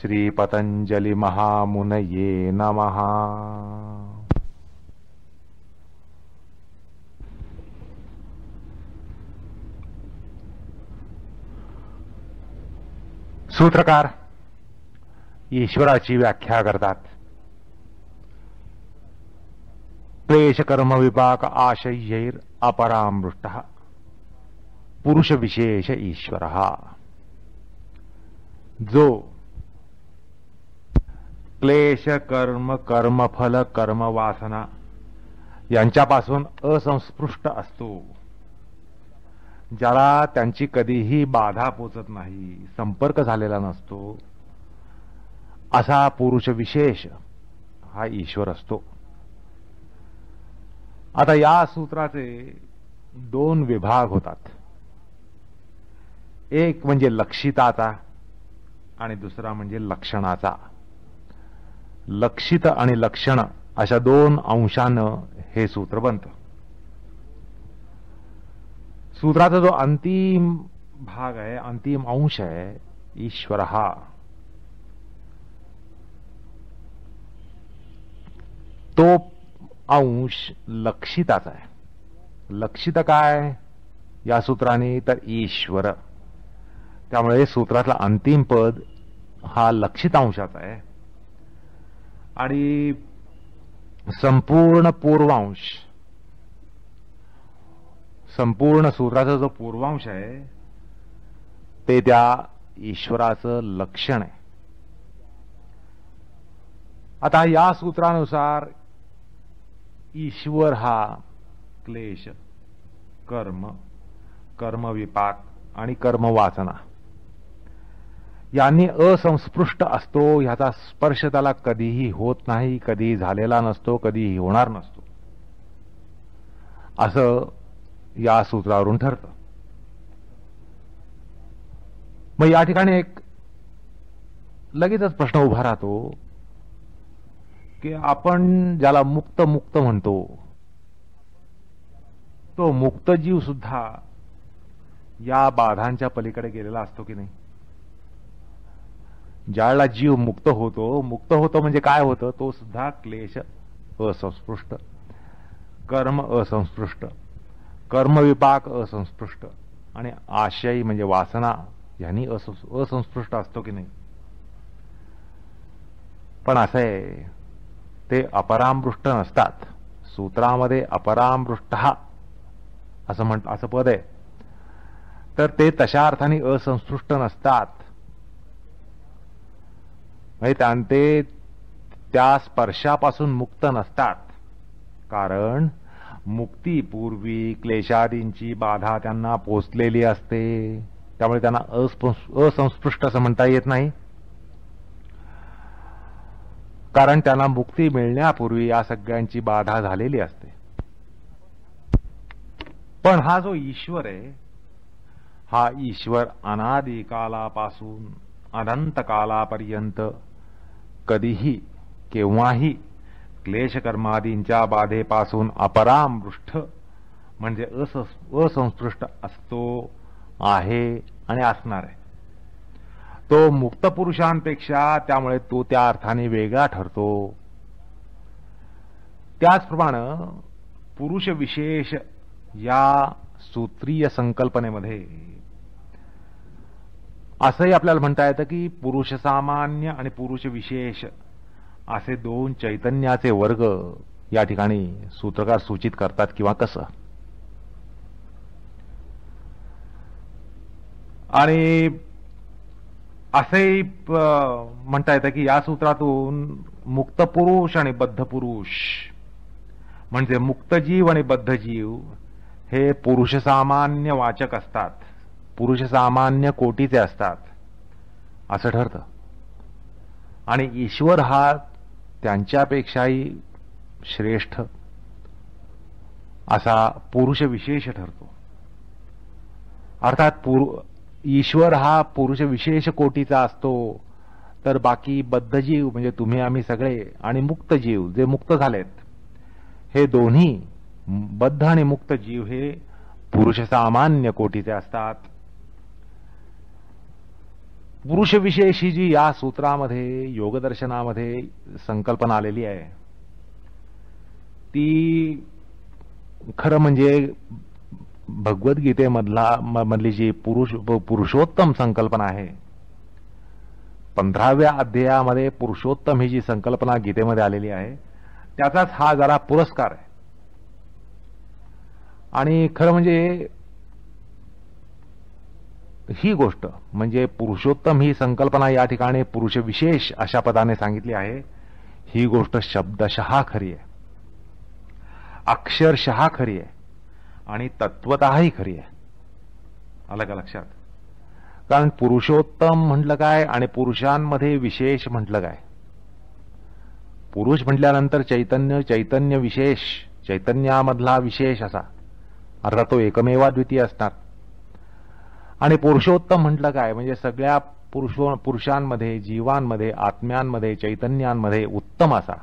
श्री पतंजलि महामुनये नमः। सूत्रकार ईश्वराची व्याख्या करतात। क्लेश कर्म विपाक आशयैर अपरामृष्टः पुरुष विशेष ईश्वरः। जो क्लेश कर्म कर्मफल कर्म वासना यांच्यापासून असंस्पृष्ट असतो, ज्याला त्यांची कधीही बाधा पोचत नाही, संपर्क झालेला नसतो, असा पुरुष विशेष हा ईश्वर असतो। आता या सूत्राचे दोन विभाग होतात, एक म्हणजे लक्षिताचा आणि दुसरा म्हणजे लक्षणाचा। लक्षित आणि लक्षण अशा दोन अंशानं हे सूत्र बनतं। सूत्राचा जो अंतिम भाग आहे, अंतिम अंश आहे, ईश्वर हा, तो अंश लक्षिताचा आहे। लक्षित काय या सूत्राने तर ईश्वर, त्यामुळे सूत्रातला अंतिम पद हा लक्षित अंशाचा आहे आणि संपूर्ण पूर्वांश, संपूर्ण सूत्राचा जो पूर्वांश आहे ते त्या ईश्वराचं लक्षण आहे। आता या सूत्रानुसार ईश्वर हा क्लेश कर्म कर्मविपाक आणि कर्मवासना यांनी असंस्पृष्ट असतो, ह्याचा स्पर्श त्याला कधीही होत नाही, कधीही झालेला नसतो, कधीही होणार नसतो, असं या सूत्रावरून ठरतं। मग या ठिकाणी एक लगेचच प्रश्न उभा राहतो की आपण ज्याला मुक्त मुक्त म्हणतो, तो मुक्त जीव सुद्धा या बाधांच्या पलीकडे गेलेला असतो की नाही? ज्याला जीव मुक्त होतो म्हणजे काय होतं, तो सुद्धा क्लेश असंस्पृष्ट, कर्म असंस्पृष्ट, कर्मविपाक असंस्पृष्ट आणि आशय म्हणजे वासना यांनी असंस्पृष्ट असतो की नाही? पण असं आहे, ते अपरामृष्ट नसतात। सूत्रामध्ये अपरामृष्ट असं पद आहे, तर ते तशा अर्थाने असंस्पृष्ट नसतात, ते त्या स्पर्शापासून मुक्त नसतात, कारण मुक्तीपूर्वी क्लेशादींची बाधा त्यांना पोचलेली असते, त्यामुळे त्यांना असंस्पृष्ट असं म्हणता येत नाही, कारण त्यांना मुक्ती मिळण्यापूर्वी या सगळ्यांची बाधा झालेली असते। पण हा जो ईश्वर आहे, हा ईश्वर अनादी कालापासून अनंत कालापर्यंत कधीही केव्हाही क्लेशकर्मादींच्या बाधेपासून अपरामृष्ट म्हणजे असंस्पृष्ट असतो, आहे आणि असणार आहे। तो मुक्त पुरुषांपेक्षा त्यामुळे तो त्या अर्थाने वेगळा ठरतो। त्याचप्रमाणे पुरुष विशेष या सूत्रीय संकल्पनेमध्ये असंही आपल्याला म्हणता येतं की पुरुष सामान्य आणि पुरुष विशेष असे दोन चैतन्याचे वर्ग या ठिकाणी सूत्रकार सूचित करतात, किंवा कसं। आणि असेही म्हणता येतं की या सूत्रातून मुक्त पुरुष आणि बद्ध पुरुष म्हणजे मुक्त जीव आणि बद्ध जीव हे पुरुष सामान्य वाचक असतात, पुरुष सामान्य कोटीचे असतात असं ठरतं, आणि ईश्वर हा त्यांच्यापेक्षाही श्रेष्ठ असा पुरुष विशेष ठरतो। अर्थात ईश्वर हा पुरुष विशेष कोटीचा असतो, तर बाकी बद्ध जीव म्हणजे तुम्ही आम्ही सगळे आणि मुक्त जीव जे मुक्त झालेत, हे दोन्ही बद्ध आणि मुक्त जीव हे पुरुष सामान्य कोटीचे असतात। पुरुषविशेष ही जी या सूत्रामध्ये योगदर्शनामध्ये संकल्पना आलेली आहे ती खरं म्हणजे मधली जी पुरुषोत्तम संकल्पना आहे, 15व्या अध्यायामध्ये पुरुषोत्तम ही जी संकल्पना गीतेमध्ये आलेली आहे त्याचाच हा जरा पुरस्कार आहे. आणि खरं म्हणजे ही गोष्ट म्हणजे पुरुषोत्तम ही संकल्पना या ठिकाणी पुरुषविशेष अशा पदाने सांगितली आहे. ही गोष्ट शब्दशः खरी आहे, अक्षरशः खरी आहे आणि तत्वतःही खरी आहे. आलं का लक्षात? कारण पुरुषोत्तम म्हटलं काय आणि पुरुषांमध्ये विशेष म्हटलं काय? पुरुष म्हटल्यानंतर चैतन्य, चैतन्य विशेष, चैतन्यामधला विशेष असा अर्थात तो एकमेवा द्वितीय असणार. आणि पुरुषोत्तम म्हटलं काय म्हणजे सगळ्या पुरुषांमध्ये, जीवांमध्ये, आत्म्यांमध्ये, चैतन्यांमध्ये उत्तम असा,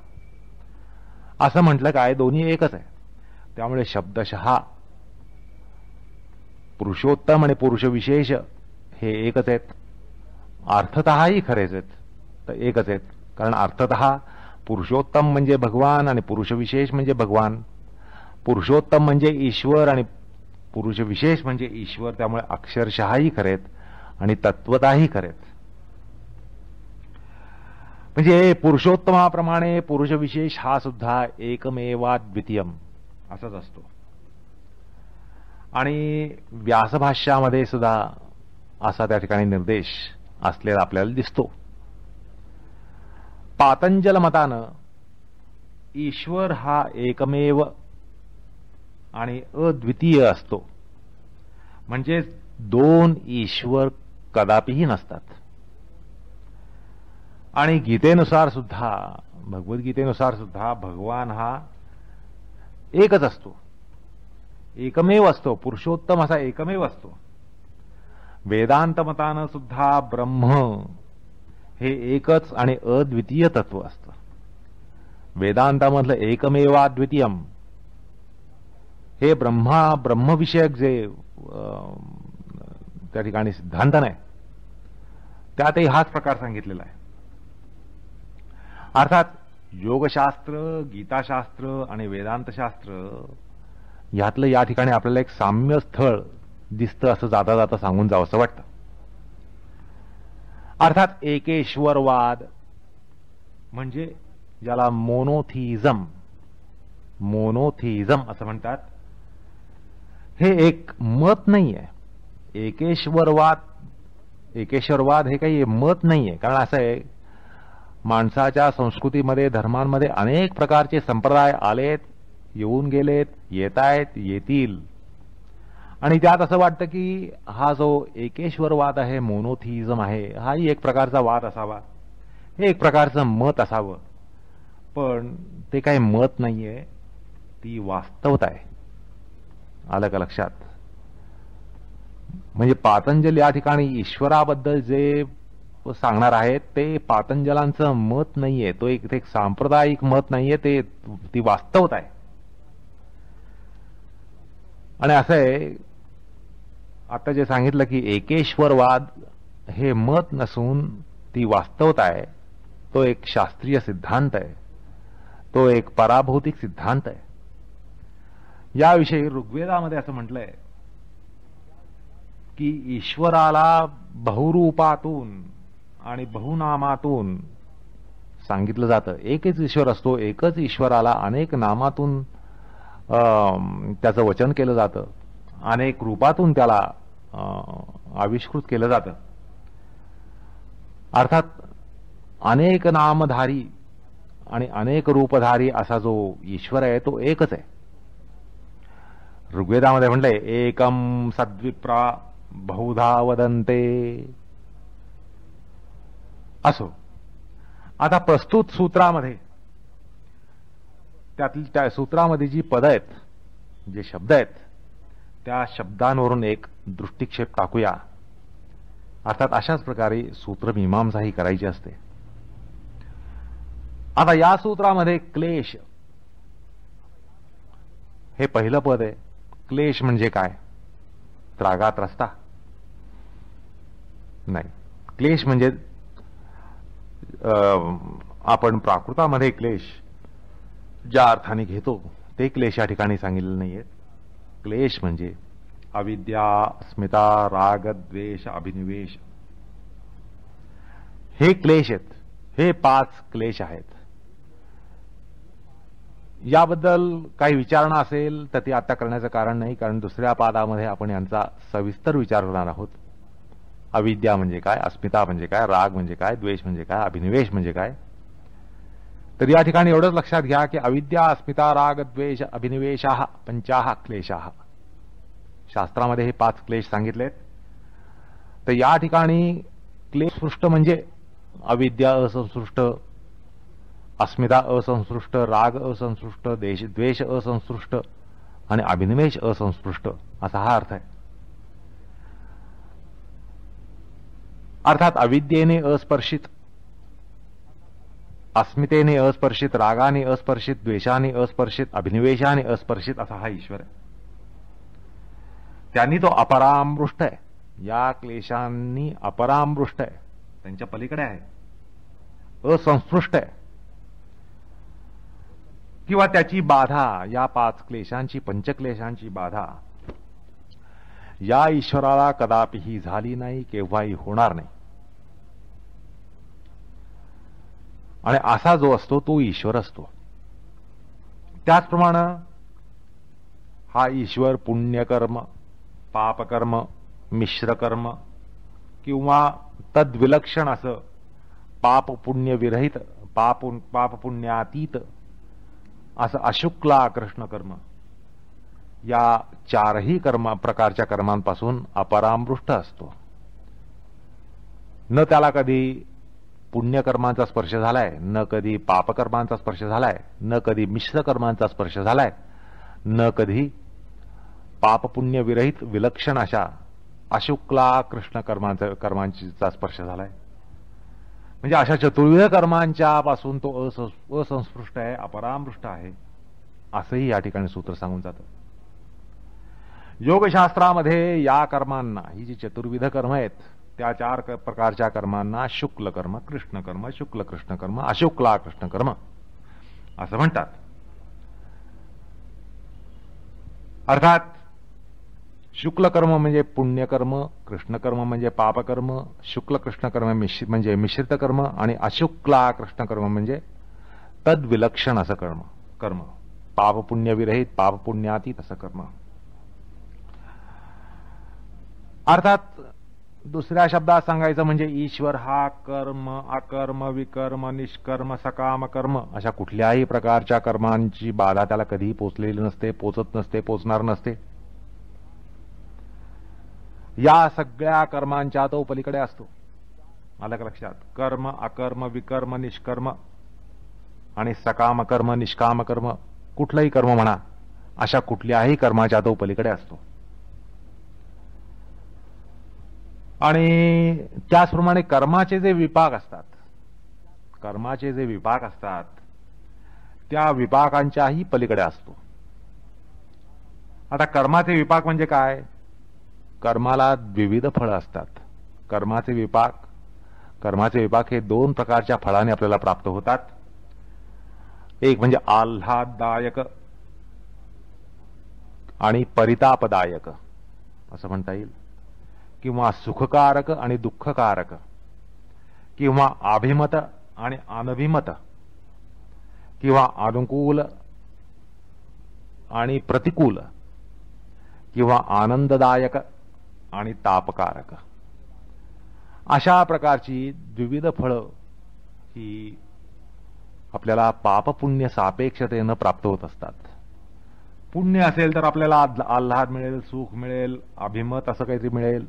असं म्हटलं काय? दोन्ही एकच आहे. त्यामुळे शब्दशः पुरुषोत्तम आणि पुरुषविशेष हे एकच आहेत, अर्थतःही खरेच आहेत, तर एकच आहेत. कारण अर्थतः पुरुषोत्तम म्हणजे भगवान आणि पुरुषविशेष म्हणजे भगवान. पुरुषोत्तम म्हणजे ईश्वर आणि पुरुषविशेष म्हणजे ईश्वर. त्यामुळे अक्षरशःही खरेत आणि तत्वतःही खरेत. म्हणजे पुरुषोत्तमाप्रमाणे पुरुषविशेष हा सुद्धा एकमेवाद्वितीयम असाच असतो. आणि व्यासभाष्यामध्ये सुद्धा असा त्या ठिकाणी निर्देश असलेला आपल्याला दिसतो. पातंजल मतानं ईश्वर हा एकमेव आणि अद्वितीय असतो. म्हणजे दोन ईश्वर कदापिही नसतात. आणि गीतेनुसार सुद्धा, भगवद्गीतेनुसार सुद्धा भगवान हा एकच असतो, एकमेव असतो, पुरुषोत्तम असा एकमेव असतो. वेदांत मतानं सुद्धा ब्रह्म हे एकच आणि अद्वितीय तत्व असतं. वेदांतामधलं एकमेवाद्वितीयम हे ब्रह्मविषयक जे त्या ठिकाणी सिद्धांत नाही त्यातही हाच प्रकार सांगितलेला आहे. अर्थात योगशास्त्र, गीताशास्त्र आणि वेदांतशास्त्र यातलं या ठिकाणी आपल्याला एक साम्य स्थळ दिसतं असं जाता जाता सांगून जावं असं वाटतं. अर्थात एकेश्वरवाद म्हणजे ज्याला मोनोथिइझम असं म्हणतात, हे एक मत नाहीये. एकेश्वरवाद हे काही मत नाहीये. कारण असं आहे, माणसाच्या संस्कृतीमध्ये, धर्मांमध्ये अनेक प्रकारचे संप्रदाय आलेत, येऊन गेलेत, येतायत, येतील. आणि त्यात असं वाटतं की हा जो एकेश्वरवाद आहे, मोनोथिइझम आहे, हाही एक प्रकारचा वाद असावा, हे एक प्रकारचं मत असावं. पण ते काही मत नाहीये, ती वास्तवता आहे. आलं का लक्षात? म्हणजे पातंजल या ठिकाणी ईश्वराबद्दल जे सांगणार आहेत ते पातंजलांचं मत नाहीये, तो एक सांप्रदायिक मत नाहीये, ती वास्तवता आहे. आणि असं आहे, आता जे सांगितलं की एकेश्वरवाद हे मत नसून ती वास्तवता आहे, तो एक शास्त्रीय सिद्धांत आहे, तो एक पराभौतिक सिद्धांत आहे. याविषयी ऋग्वेदामध्ये असं म्हटलंय की ईश्वराला बहुरूपातून आणि बहुनामातून सांगितलं जातं. एकच ईश्वर असतो, एकच ईश्वराला अनेक नामातून त्याचं वचन केलं जातं, अनेक रूपातून त्याला आविष्कृत केलं जातं. अर्थात अनेक नामधारी आणि अनेक रूपधारी असा जो ईश्वर आहे तो एकच आहे. ऋग्वेदामध्ये म्हटलंय एकम सद्विप्रा बहुधा वदन्ते. असो, आता प्रस्तुत सूत्रामध्ये त्या सूत्रामध्ये जी पद आहेत, जे शब्द आहेत, त्या शब्दांवरून एक दृष्टिक्षेप टाकूया. अर्थात अशाच प्रकारे सूत्रमीमांसा ही करायची असते. आता या सूत्रामध्ये क्लेश हे पहिलं पद आहे. क्लेश म्हणजे काय? त्रागा त्रस्ता नाही. क्लेश म्हणजे आपण प्राकृतामध्ये क्लेश ज्या अर्थाने घेतो ते क्लेश या ठिकाणी सांगितलेले नाहीये. क्लेश म्हणजे अविद्या, अस्मिता, राग, द्वेष, अभिनिवेश, हे क्लेश आहेत. हे 5 क्लेश आहेत. याबद्दल काही विचारणा असेल तर ती आता करण्याचं कारण नाही, कारण दुसऱ्या पादामध्ये आपण यांचा सविस्तर विचार करणार आहोत. अविद्या म्हणजे काय, अस्मिता म्हणजे काय, राग म्हणजे काय, द्वेष म्हणजे काय, अभिनिवेश म्हणजे काय. तर या ठिकाणी एवढंच लक्षात घ्या की अविद्या, अस्मिता, राग, द्वेष, अभिनिवेशाः पंचाः क्लेशाः. शास्त्रामध्ये हे 5 क्लेश सांगितलेत. तर या ठिकाणी क्लेशसृष्ट म्हणजे अविद्या असंसृष्ट, अस्मिता असंसृष्ट, राग असंसृष्ट, द्वेष असंसृष्ट आणि अभिनिवेश असंस्पृष्ट असा हा अर्थ आहे. अर्थात अविद्येने अस्पर्शित, अस्मितेने अस्पर्शित, रागाने अस्पर्शित, द्वेषाने अस्पर्शित, अभिनिवेशाने अस्पर्शित असा हा ईश्वर आहे. त्यांनी तो अपरामृष्ट आहे. या क्लेशांनी अपरामृष्ट आहे, त्यांच्या पलीकडे आहे, असंस्पृष्ट आहे. किंवा त्याची बाधा, या 5 क्लेशांची, पंचक्लेशांची बाधा या ईश्वराला कदापिही झाली नाही, केव्हाही होणार नाही. आणि असा जो असतो तो ईश्वर असतो. त्याचप्रमाणे हा ईश्वर पुण्यकर्म, पापकर्म, मिश्रकर्म किंवा तद्विलक्षण असं पाप पुण्य विरहित, पाप पुण्यातीत असं अशुक्ला कृष्ण कर्म, या 4ही प्रकारच्या कर्मांपासून अपरामृष्ट असतो. न त्याला कधी पुण्यकर्मांचा स्पर्श झालाय, न कधी पापकर्मांचा स्पर्श झालाय, न कधी मिश्र कर्मांचा स्पर्श झालाय, न कधी पापपुण्य विरहित विलक्षण अशा अशुक्ला कृष्ण कर्मांचा स्पर्श झालाय. म्हणजे अशा चतुर्विध कर्मांच्या पासून तो असंस्पृष्ट आहे, अपरामृष्ट आहे, असंही या ठिकाणी सूत्र सांगून जातं. योगशास्त्रामध्ये या कर्मांना, ही जी चतुर्विध कर्म आहेत त्या 4 प्रकारच्या कर्मांना शुक्ल कर्म, कृष्ण कर्म, शुक्ल कृष्ण कर्म, अशुक्ला कृष्ण कर्म असं म्हणतात. अर्थात शुक्ल कर्म म्हणजे पुण्यकर्म, कृष्ण कर्म म्हणजे पापकर्म, शुक्ल कृष्ण कर्म म्हणजे मिश्रित कर्म आणि अशुक्ला कृष्ण कर्म म्हणजे तद्विलक्षण असं कर्म, पापपुण्य विरहित, पापपुण्यातीत असं कर्म. अर्थात दुसऱ्या शब्दात सांगायचं म्हणजे ईश्वर हा कर्म, अकर्म, विकर्म, निष्कर्म, सकाम कर्म अशा कुठल्याही प्रकारच्या कर्मांची बाधा त्याला कधीही पोचलेली नसते, पोचत नसते, पोचणार नसते. या सगळ्या कर्मांच्या तो पलीकडे असतो. आलं का लक्षात? कर्म, अकर्म, विकर्म, निष्कर्म आणि सकाम कर्म, निष्काम कर्म, कुठलंही कर्म म्हणा, अशा कुठल्याही कर्माच्या तो पलीकडे असतो. आणि त्याचप्रमाणे कर्माचे जे विपाक असतात, त्या विपाकांच्याही पलीकडे असतो. आता कर्माचे विपाक म्हणजे काय? कर्माला विविध फळं असतात. कर्माचे विपाक हे 2 प्रकारच्या फळाने आपल्याला प्राप्त होतात. एक म्हणजे आल्हाददायक आणि परितापदायक असं म्हणता येईल, किंवा सुखकारक आणि दुःखकारक, किंवा अभिमत आणि अनभिमत, किंवा अनुकूल आणि प्रतिकूल, किंवा आनंददायक आणि तापकारक, अशा प्रकारची विविध फळं ही आपल्याला पापपुण्य सापेक्षतेनं प्राप्त होत असतात. पुण्य असेल तर आपल्याला आल्हाद मिळेल, सुख मिळेल, अभिमत असं काहीतरी मिळेल,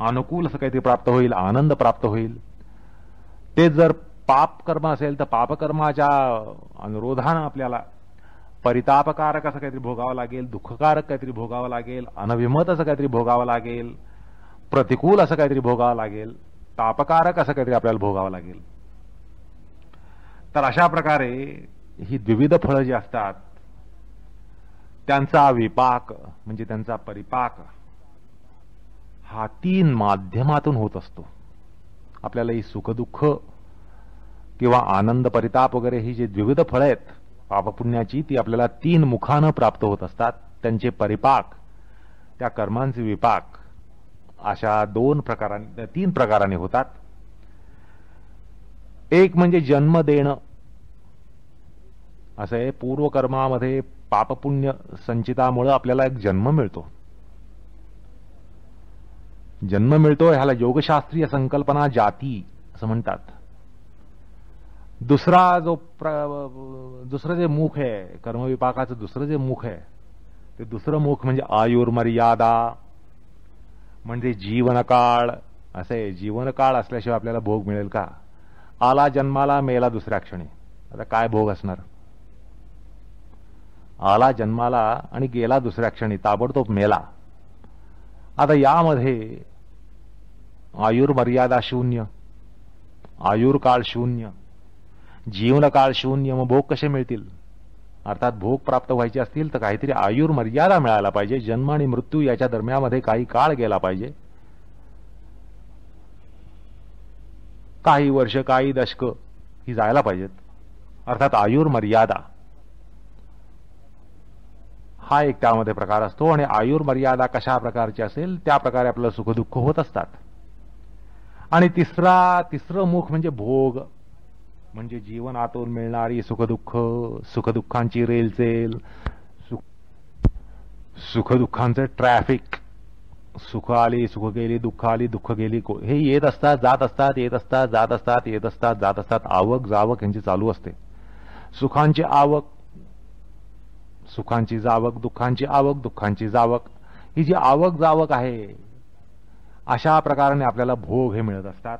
अनुकूल असं काहीतरी प्राप्त होईल, आनंद प्राप्त होईल. ते जर पाप कर्म असेल तर पापकर्माच्या अनुरोधानं आपल्याला परितापकारक असं काहीतरी भोगावं लागेल, दुःखकारक काहीतरी भोगावं लागेल, अनभिमत असं काहीतरी भोगावं लागेल, प्रतिकूल असं काहीतरी भोगावं लागेल, तापकारक असं काहीतरी आपल्याला भोगावं लागेल. तर अशा प्रकारे ही विविध फळं जी असतात त्यांचा विपाक म्हणजे त्यांचा परिपाक हा 3 माध्यमातून होत असतो. आपल्याला ही सुखदुःख किंवा आनंद परिताप वगैरे ही जी विविध फळं आहेत पापपुण्याची, ती आपल्याला 3 मुखानं प्राप्त होत असतात. त्यांचे परिपाक, त्या कर्मांचे विपाक अशा 3 प्रकारांनी होतात. एक म्हणजे जन्म देणं. असं आहे, पूर्वकर्मामध्ये पापपुण्य संचितामुळे आपल्याला एक जन्म मिळतो. जन्म मिळतो ह्याला योगशास्त्रीय संकल्पना जाती असं म्हणतात. दुसरं जे मुख आहे कर्मविपाकाचं, दुसरं जे मुख आहे ते दुसरं मुख म्हणजे आयुर्मर्यादा, म्हणजे जीवनकाळ. असे जीवनकाळ असल्याशिवाय आपल्याला भोग मिळेल का? आला जन्माला, मेला दुसऱ्या क्षणी. आता काय भोग असणार? आला जन्माला आणि गेला दुसऱ्या क्षणी, ताबडतोब मेला. आता यामध्ये आयुर्मर्यादा शून्य, आयुर्काळ शून्य, जीवनकाळ शून्य. मग भोग कसे मिळतील? अर्थात भोग प्राप्त व्हायचे असतील तर काहीतरी आयुर्मर्यादा मिळायला पाहिजे. जन्म आणि मृत्यू याच्या दरम्यानमध्ये काही काळ गेला पाहिजे, काही वर्ष, काही दशक ही जायला पाहिजेत. अर्थात आयुर्मर्यादा हा एक त्यामध्ये प्रकार असतो. आणि आयुर्मर्यादा कशा प्रकारची असेल त्या प्रकारे आपल्याला सुखदुःख होत असतात. आणि तिसरं मुख म्हणजे भोग, म्हणजे जीवनातून मिळणारी सुखदुःख, सुखदुःखांची रेलचेल, सुखदुःखांचं ट्रॅफिक. सुख आली, सुख गेली, दुःख आली, दुःख गेली. हे येत असतात, जात असतात, येत असतात, जात असतात, येत असतात, जात असतात. आवक जावक यांची चालू असते. सुखांची आवक, सुखांची जावक, दुःखांची आवक, दुःखांची जावक. ही जी आवक जावक आहे अशा प्रकाराने आपल्याला भोग हे मिळत असतात.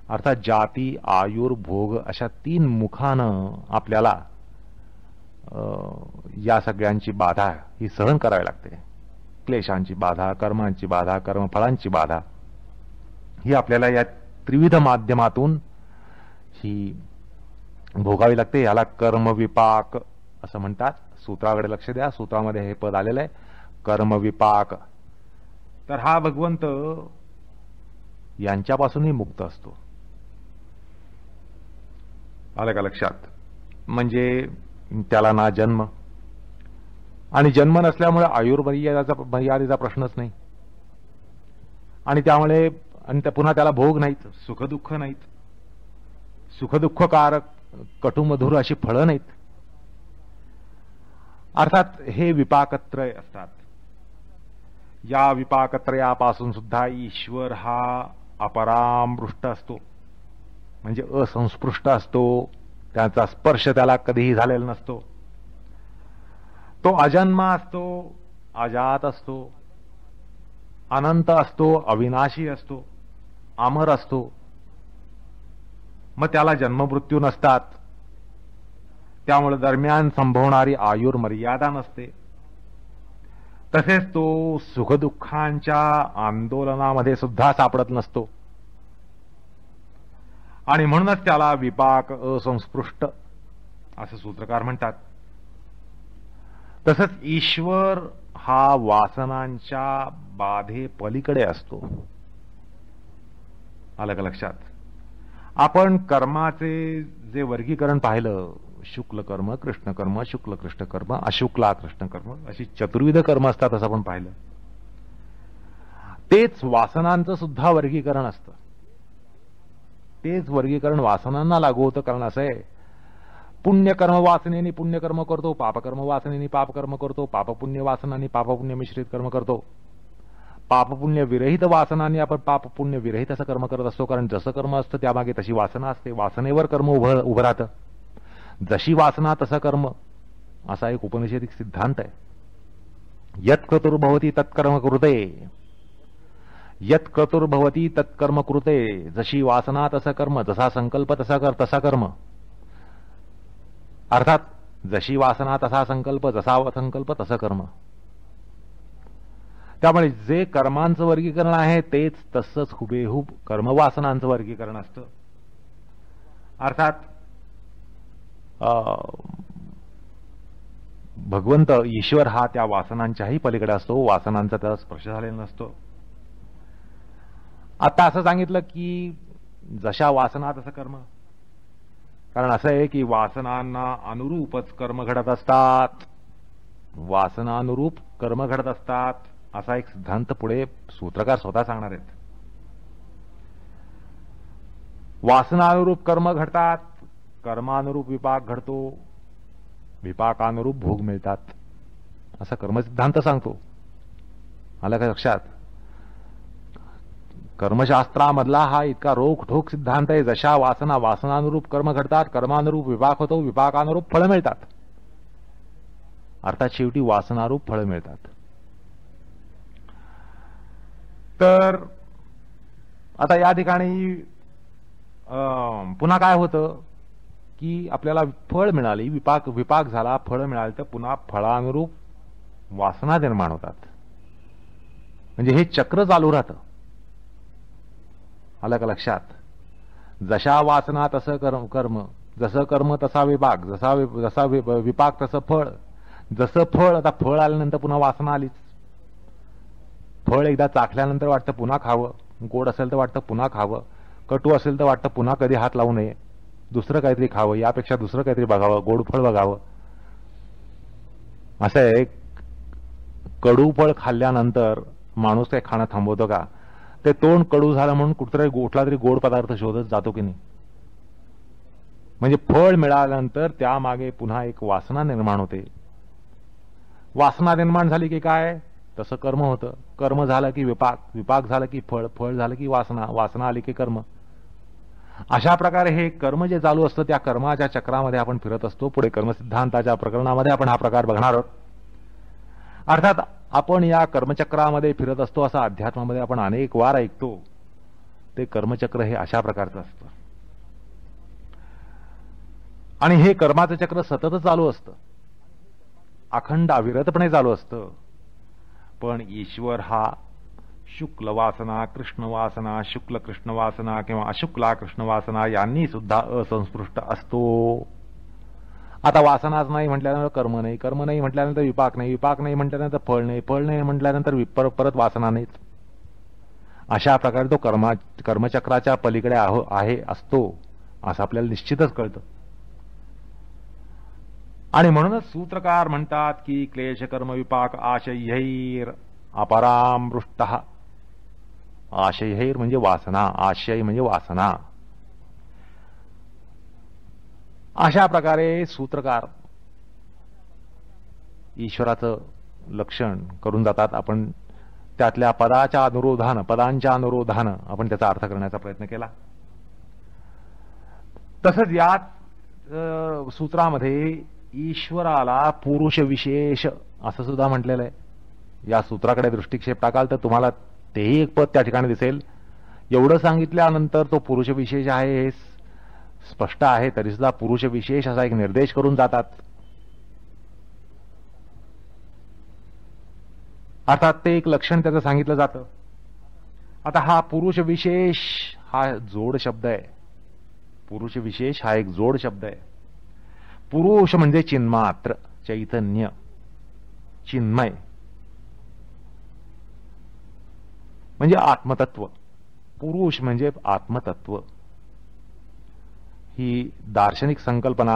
अर्थात जाती, आयुर, भोग अशा 3 मुखानं आपल्याला या सगळ्यांची बाधा ही सहन करावी लागते. क्लेशांची बाधा, कर्मांची बाधा, कर्मफळांची बाधा ही आपल्याला या त्रिविध माध्यमातून ही भोगावी लागते. याला कर्मविपाक असं म्हणतात. सूत्राकडे लक्ष द्या, सूत्रामध्ये हे पद आलेलं आहे, कर्मविपाक. तर हा भगवंत यांच्यापासूनही मुक्त असतो. आलं का लक्षात? म्हणजे त्याला ना जन्म, आणि जन्म नसल्यामुळे आयुर्मर्यादेचा प्रश्नच नाही. आणि त्यामुळे पुन्हा त्याला भोग नाहीत, सुखदुःख नाहीत, सुखदुःखकारक कटुमधुर अशी फळं नाहीत. अर्थात हे विपाकत्रय असतात. या विपाकत्रयापासून सुद्धा ईश्वर हा अपरामृष्ट असतो, म्हणजे असंस्पृष्ट असतो. त्याचा स्पर्श त्याला कधीही झालेला नसतो. तो अजन्मा असतो, अजात असतो, अनंत असतो, अविनाशी असतो, अमर असतो. मग त्याला जन्ममृत्यू नसतात. त्यामुळे दरम्यान संभवणारी आयुर्मर्यादा नसते. तसेच तो सुखदुःखांच्या आंदोलनामध्ये सुद्धा सापडत नसतो. आणि म्हणूनच त्याला विपाक असंस्पृष्ट असं सूत्रकार म्हणतात. तसंच ईश्वर हा वासनांच्या बाधे पलीकडे असतो. आलं का लक्षात? आपण कर्माचे जे वर्गीकरण पाहिलं, शुक्ल कर्म, कृष्ण कर्म, शुक्ल कृष्ण कर्म, अशुक्ला कृष्ण कर्म, अशी चतुर्विध कर्म असतात असं आपण पाहिलं. तेच वासनांचं सुद्धा वर्गीकरण असतं. तेच वर्गीकरण वासनांना लागू होतं. कारण असं आहे, पुण्यकर्म वासनेने पुण्यकर्म करतो, पापकर्म वासनेने पापकर्म करतो, पापपुण्य वासनांनी पापपुण्य मिश्रित कर्म करतो. पापपुण्य विरहित वासनांनी आपण पापपुण्य विरहित असं कर्म करत असतो. कारण जसं कर्म असतं त्यामागे तशी वासना असते. वासनेवर कर्म उभं राहतं. जशी वासना तसं कर्म, असा एक उपनिषदिक सिद्धांत आहे. यत् क्रतुर्भवती तत्कर्म कृते, यत् क्रतुर्भवती तत्कर्म कृते. जशी वासना तसं कर्म, जसा संकल्प तसा कर्म. अर्थात जशी वासना तसा संकल्प, जसा संकल्प तसं कर्म. त्यामुळे जे कर्मांचं वर्गीकरण आहे तेच तसंच हुबेहूब कर्मवासनांचं वर्गीकरण असतं. अर्थात भगवंत ईश्वर हा त्या वासनांच्याही पलीकडे असतो. वासनांचा त्याला स्पर्श झालेला नसतो. आता असं सांगितलं की जशा वासना तसं कर्म. कारण असं आहे की वासनांना अनुरूपच कर्म घडत असतात, वासनानुरूप कर्म घडत असतात, असा एक सिद्धांत पुढे सूत्रकार स्वतः सांगणार आहेत. वासनानुरूप कर्म घडतात, कर्मानुरूप विपाक घडतो, विपाकानुरूप भोग मिळतात, असा कर्मसिद्धांत सांगतो. आलं का लक्षात? कर्मशास्त्रामधला हा इतका रोखठोक सिद्धांत आहे. जशा वासना, वासनानुरूप कर्म घडतात, कर्मानुरूप विपाक होतो, विपाकानुरूप फळं मिळतात. अर्थात शेवटी वासनारूप फळं मिळतात. तर आता या ठिकाणी पुन्हा काय होतं की आपल्याला फळ मिळाली, विपाक झाला, फळ मिळाली, तर पुन्हा फळानुरूप वासना निर्माण होतात. म्हणजे हे चक्र चालू राहतं. आलं का लक्षात? जशा वासना तसं कर्म, जसं कर्म तसा विपाक, जसा विपाक तसं फळ, जसं फळ, आता फळ आल्यानंतर पुन्हा वासना आलीच. फळ एकदा चाखल्यानंतर वाटतं पुन्हा खावं, गोड असेल तर वाटतं पुन्हा खावं, कटू असेल तर वाटतं पुन्हा कधी हात लावू नये, दुसरं काहीतरी खावं, यापेक्षा दुसरं काहीतरी बघावं, गोड फळ बघावं. असं आहे, कडू फळ खाल्ल्यानंतर माणूस काही खाणं थांबवतो का? ते तोंड कडू झालं म्हणून कुठला तरी गोड पदार्थ शोधत जातो की नाही? म्हणजे फळ मिळाल्यानंतर त्यामागे पुन्हा एक वासना निर्माण होते. वासना निर्माण झाली की काय? तसं कर्म होतं. कर्म झालं की विपाक, विपाक झालं की फळ, फळ झालं की वासना, वासना आली की कर्म. अशा प्रकारे हे कर्म जे चालू असतं त्या कर्माच्या चक्रामध्ये आपण फिरत असतो. पुढे कर्मसिद्धांताच्या प्रकरणामध्ये आपण हा प्रकार बघणार आहोत. अर्थात आपण या कर्मचक्रामध्ये फिरत असतो असं अध्यात्मामध्ये आपण अनेक वार ऐकतो. ते कर्मचक्र हे अशा प्रकारचं असतं आणि हे कर्माचं चक्र सतत चालू असतं, अखंड अविरतपणे चालू असतं. पण ईश्वर हा शुक्ल वासना, कृष्ण वासना, शुक्ल कृष्ण वासना किंवा अशुक्ला कृष्ण वासना यांनी सुद्धा असंस्पृष्ट असतो. आता वासनाच नाही म्हटल्यानंतर कर्म नाही, कर्म नाही म्हटल्यानंतर विपाक नाही, विपाक नाही म्हटल्यानंतर फळ नाही, फळ नाही म्हटल्यानंतर परत वासना नाहीच. अशा प्रकारे तो कर्मचक्राच्या पलीकडे असतो असं आपल्याला निश्चितच कळतं. आणि म्हणूनच सूत्रकार म्हणतात की क्लेश कर्म विपाक आशयैर अपरामृष्टः. आशयैर म्हणजे वासना, आशय म्हणजे वासना. अशा प्रकारे सूत्रकार ईश्वराचं लक्षण करून जातात. आपण त्यातल्या पदांच्या अनुरोधानं आपण त्याचा अर्थ करण्याचा प्रयत्न केला. तसंच यात सूत्रामध्ये ईश्वराला पुरुष विशेष असं सुद्धा म्हटलेलं आहे. या सूत्राकडे दृष्टिक्षेप टाकाल तर तुम्हाला तेही एक पद त्या ठिकाणी दिसेल. एवढं सांगितल्यानंतर तो पुरुष विशेष आहे हे स्पष्ट आहे, तरी सुद्धा पुरुष विशेष असा एक निर्देश करून जातात. अर्थात ते एक लक्षण त्याचं सांगितलं जातं. आता हा पुरुष विशेष हा जोड शब्द आहे. पुरुष विशेष हा एक जोड शब्द आहे. पुरुष म्हणजे चिन्मात्र, चैतन्य, चिन्मय म्हणजे आत्मतत्व. पुरुष म्हणजे आत्मतत्व. ही दार्शनिक संकल्पना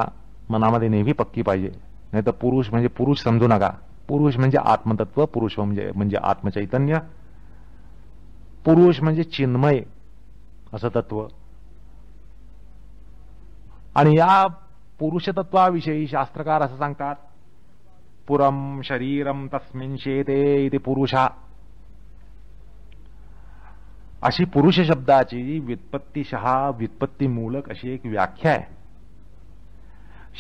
मनामध्ये नेहमी पक्की पाहिजे. नाही तर पुरुष म्हणजे पुरुष समजू नका. पुरुष म्हणजे आत्मतत्व, पुरुष म्हणजे आत्मचैतन्य, पुरुष म्हणजे चिन्मय असं तत्व. आणि या पुरुषतत्वाविषयी शास्त्रकार असं सांगतात, पुरम शरीरम तस्मिन् शेते इति पुरुषा. अशी पुरुष शब्दाची व्युत्पत्तीमूलक अशी एक व्याख्या आहे.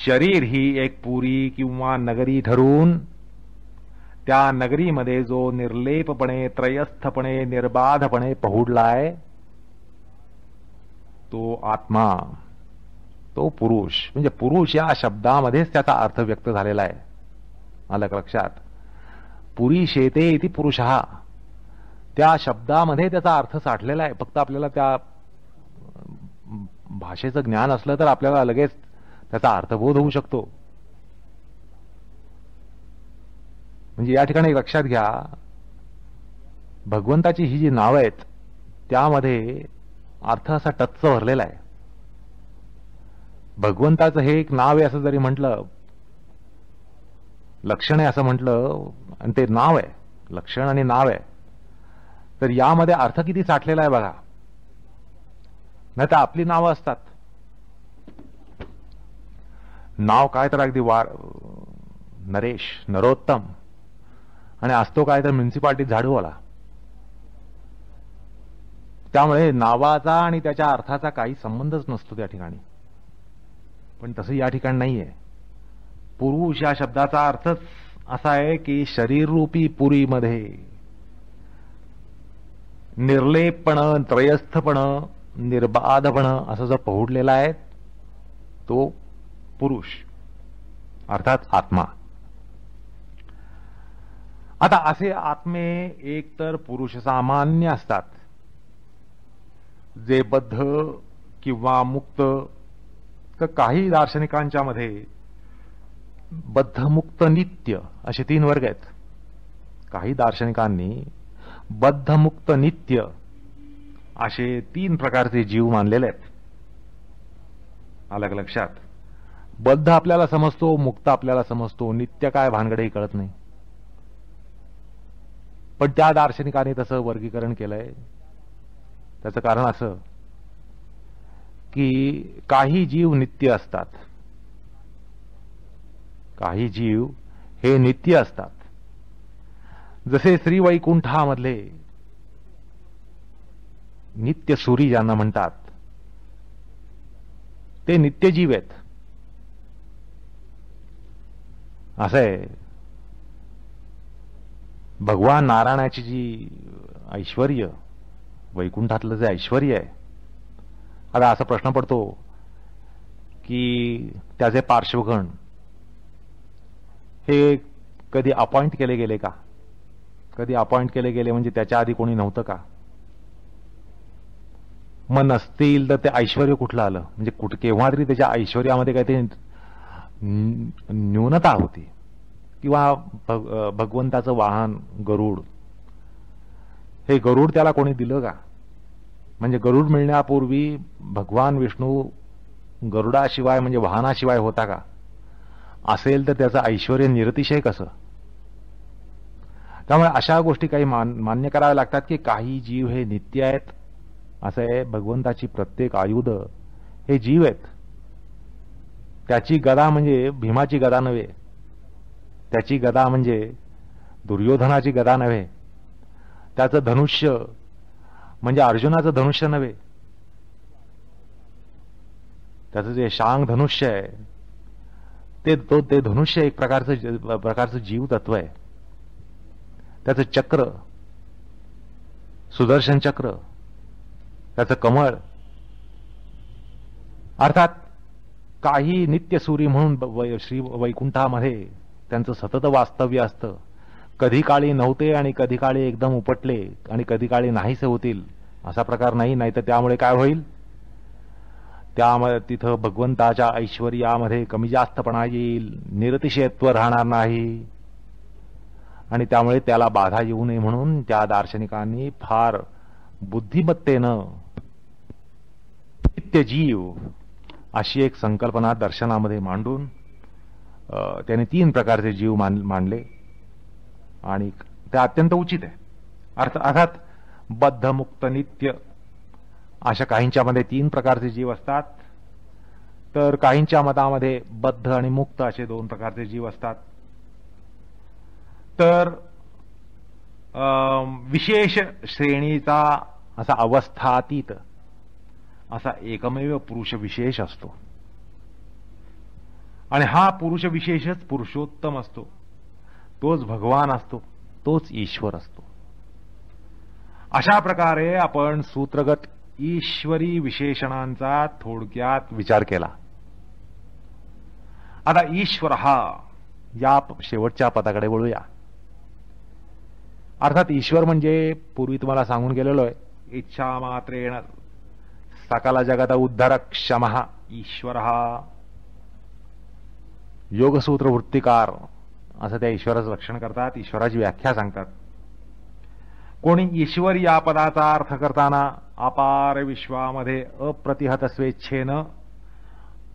शरीर ही एक पुरी किंवा नगरी ठरून त्या नगरीमध्ये जो निर्लेपपणे, त्रयस्थपणे, निर्बाधपणे पहुडलाय तो आत्मा, तो पुरुष. म्हणजे पुरुष या शब्दामध्येच त्याचा अर्थ व्यक्त झालेला आहे. आलं लक्षात? पुरी शेते इति पुरुषः, त्या शब्दामध्ये त्याचा अर्थ साठलेला आहे. फक्त आपल्याला त्या भाषेचं ज्ञान असलं तर आपल्याला लगेच त्याचा अर्थबोध होऊ शकतो. म्हणजे या ठिकाणी लक्षात घ्या, भगवंताची ही जी नावं आहेत त्यामध्ये अर्थ असा टच्च भरलेला आहे. भगवंताचं हे एक नाव आहे असं जरी म्हटलं, लक्षण आहे असं म्हटलं, आणि ते नाव आहे, लक्षण आणि नाव आहे, तर यामध्ये अर्थ किती साठलेला आहे बघा. नाही तर आपली नावं असतात, नाव काय तर अगदी नरेश, नरोत्तम, आणि असतो काय तर म्युन्सिपाल्टीत झाडूवाला. त्यामुळे नावाचा आणि त्याच्या अर्थाचा काही संबंधच नसतो त्या ठिकाणी. पण तसं या ठिकाणी नाहीये. पुरुष या शब्दाचा अर्थच असा आहे की शरीररूपी पुरीमध्ये निर्लेपपण, त्रयस्थपण, निर्बाधपण असं जो पहुडलेला आहे तो पुरुष अर्थात आत्मा. आता असे आत्मे एक तर पुरुष सामान्य असतात, जे बद्ध किंवा मुक्त, तर काही दार्शनिकांच्या मध्ये बद्ध, मुक्त, नित्य असे 3 वर्ग आहेत. काही दार्शनिकांनी बद्ध, मुक्त, नित्य असे 3 प्रकारचे जीव मानलेले आहेत. आलं का लक्षात? बद्ध आपल्याला समजतो, मुक्त आपल्याला समजतो, नित्य काय भानगडही कळत नाही. पण त्या दार्शनिकांनी तसं वर्गीकरण केलंय. त्याचं कारण असं की काही जीव नित्य असतात, काही जीव हे नित्य असतात. जसे श्रीवैकुंठामधले नित्य सूरी ज्यांना म्हणतात ते नित्य जीव आहेत. असं आहे, भगवान नारायणाची जी ऐश्वर्य, वैकुंठातलं जे ऐश्वर्य आहे, आता असा प्रश्न पडतो की त्याचे पार्श्वगण हे कधी अपॉइंट केले गेले का? कधी अपॉइंट केले गेले म्हणजे त्याच्या आधी कोणी नव्हतं का? मग नसतील तर ते ऐश्वर्य कुठलं आलं? म्हणजे केव्हा तरी त्याच्या ऐश्वर्यामध्ये काहीतरी न्यूनता होती. किंवा भगवंताचं वाहन गरुड, हे गरुड त्याला कोणी दिलं का? म्हणजे गरुड मिळण्यापूर्वी भगवान विष्णू गरुडाशिवाय म्हणजे वाहनाशिवाय होता का? असेल तर त्याचं ऐश्वर्य निरतिशय कसं? त्यामुळे अशा गोष्टी काही मान्य कराव्या लागतात की काही जीव हे नित्य आहेत. असं आहे, भगवंताची प्रत्येक आयुध हे जीव आहेत. त्याची गदा म्हणजे भीमाची गदा नव्हे, त्याची गदा म्हणजे दुर्योधनाची गदा नव्हे, त्याचं धनुष्य म्हणजे अर्जुनाचं धनुष्य नव्हे, त्याचं जे शांग धनुष्य आहे ते धनुष्य एक प्रकारचं जीव तत्व आहे. त्याचं चक्र, सुदर्शन चक्र, त्याचं कमळ, अर्थात काही नित्यसूरी म्हणून श्री वैकुंठामध्ये त्यांचं सतत वास्तव्य असतं. कधी काळी नव्हते आणि कधी काळी एकदम उपटले आणि कधी काळी नाहीसे होतील असा प्रकार नाही. नाहीतर त्यामुळे काय होईल, त्यामुळे तिथं भगवंताच्या ऐश्वर्यामध्ये कमी जास्तपणा येईल, निरतिशयत्व राहणार नाही, आणि त्यामुळे त्याला बाधा येऊ नये म्हणून त्या दार्शनिकांनी फार बुद्धिमत्तेनं नित्य जीव अशी एक संकल्पना दर्शनामध्ये मांडून त्याने 3 प्रकारचे जीव मांडले, आणि ते अत्यंत उचित आहे. अर्थात बद्ध, मुक्त, नित्य अशा काहींच्या मध्ये 3 प्रकारचे जीव असतात, तर काहींच्या मतामध्ये बद्ध आणि मुक्त असे 2 प्रकारचे जीव असतात. तर विशेष श्रेणीचा असा अवस्थातीत असा एकमेव पुरुष विशेष असतो, आणि हा पुरुष विशेषच पुरुषोत्तम असतो, तोच भगवान असतो, तोच ईश्वर असतो. अशा प्रकारे आपण सूत्रगत ईश्वरी विशेषणांचा थोडक्यात विचार केला. आता ईश्वर हा या शेवटच्या पदाकडे वळूया. अर्थात ईश्वर म्हणजे पूर्वी तुम्हाला सांगून गेलेलो आहे, इच्छा मात्रेण सकल जगत उद्धर क्षमः ईश्वर. योगसूत्र वृत्तिकार असं त्या ईश्वराचं लक्षण करतात, ईश्वराची व्याख्या सांगतात. कोणी ईश्वर या पदाचा अर्थ करताना अपार विश्वामध्ये अप्रतिहत स्वेच्छेनं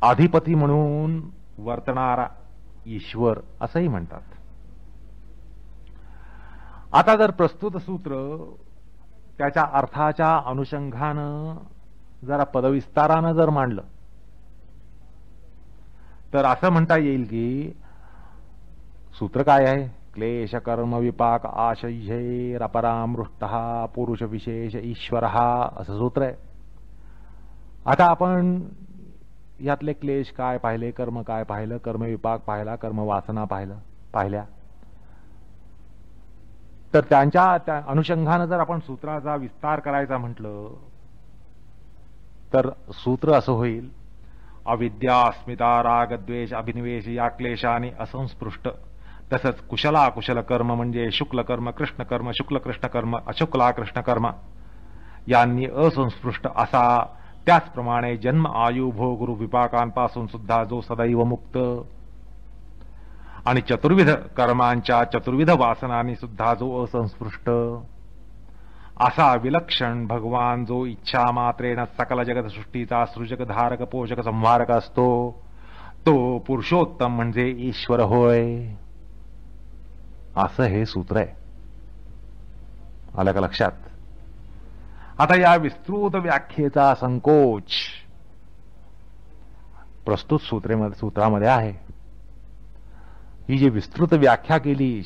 अधिपती म्हणून वर्तणारा ईश्वर असंही म्हणतात. आता जर प्रस्तुत सूत्र त्याच्या अर्थाच्या अनुषंगानं जरा पदविस्तारानं जर मांडलं तर असं म्हणता येईल की सूत्र काय आहे? क्लेश कर्म विपाक आशयैरपरामृष्ट पुरुष विशेष ईश्वर असं सूत्र आहे. आता आपण यातले क्लेश काय पाहिले, कर्म काय पाहिलं, कर्म विपाक पाहिला, कर्म वासना पाहिल्या. तर त्या अनुषंगानं जर आपण सूत्राचा विस्तार करायचा म्हटलं तर सूत्र असं होईल: अविद्या अस्मिता राग द्वेष अभिनिवेश या क्लेशाने असंस्पृष्ट, तसंच कुशलाकुशल कर्म म्हणजे शुक्ल कर्म कृष्ण कर्म शुक्ल कृष्ण कर्म अशुक्ला कृष्ण कर्म यांनी असंस्पृष्ट असा, त्याचप्रमाणे जन्म आयु भोग गुरु विपाकांपासून सुद्धा जो सदैव मुक्त आणि चतुर्विध कर्मांच्या चतुर्विध वासनांनी सुद्धा जो असंस्पृष्ट असा विलक्षण भगवान जो इच्छा मात्रेण सकल जगत सृष्टीचा सृजक धारक पोषक संहारक असतो, तो पुरुषोत्तम म्हणजे ईश्वर होय. असं हे सूत्र आहे. आलं का लक्षात? आता या विस्तृत व्याख्येचा संकोच प्रस्तुत सूत्रामध्ये आहे. ही जी विस्तृत व्याख्या केली,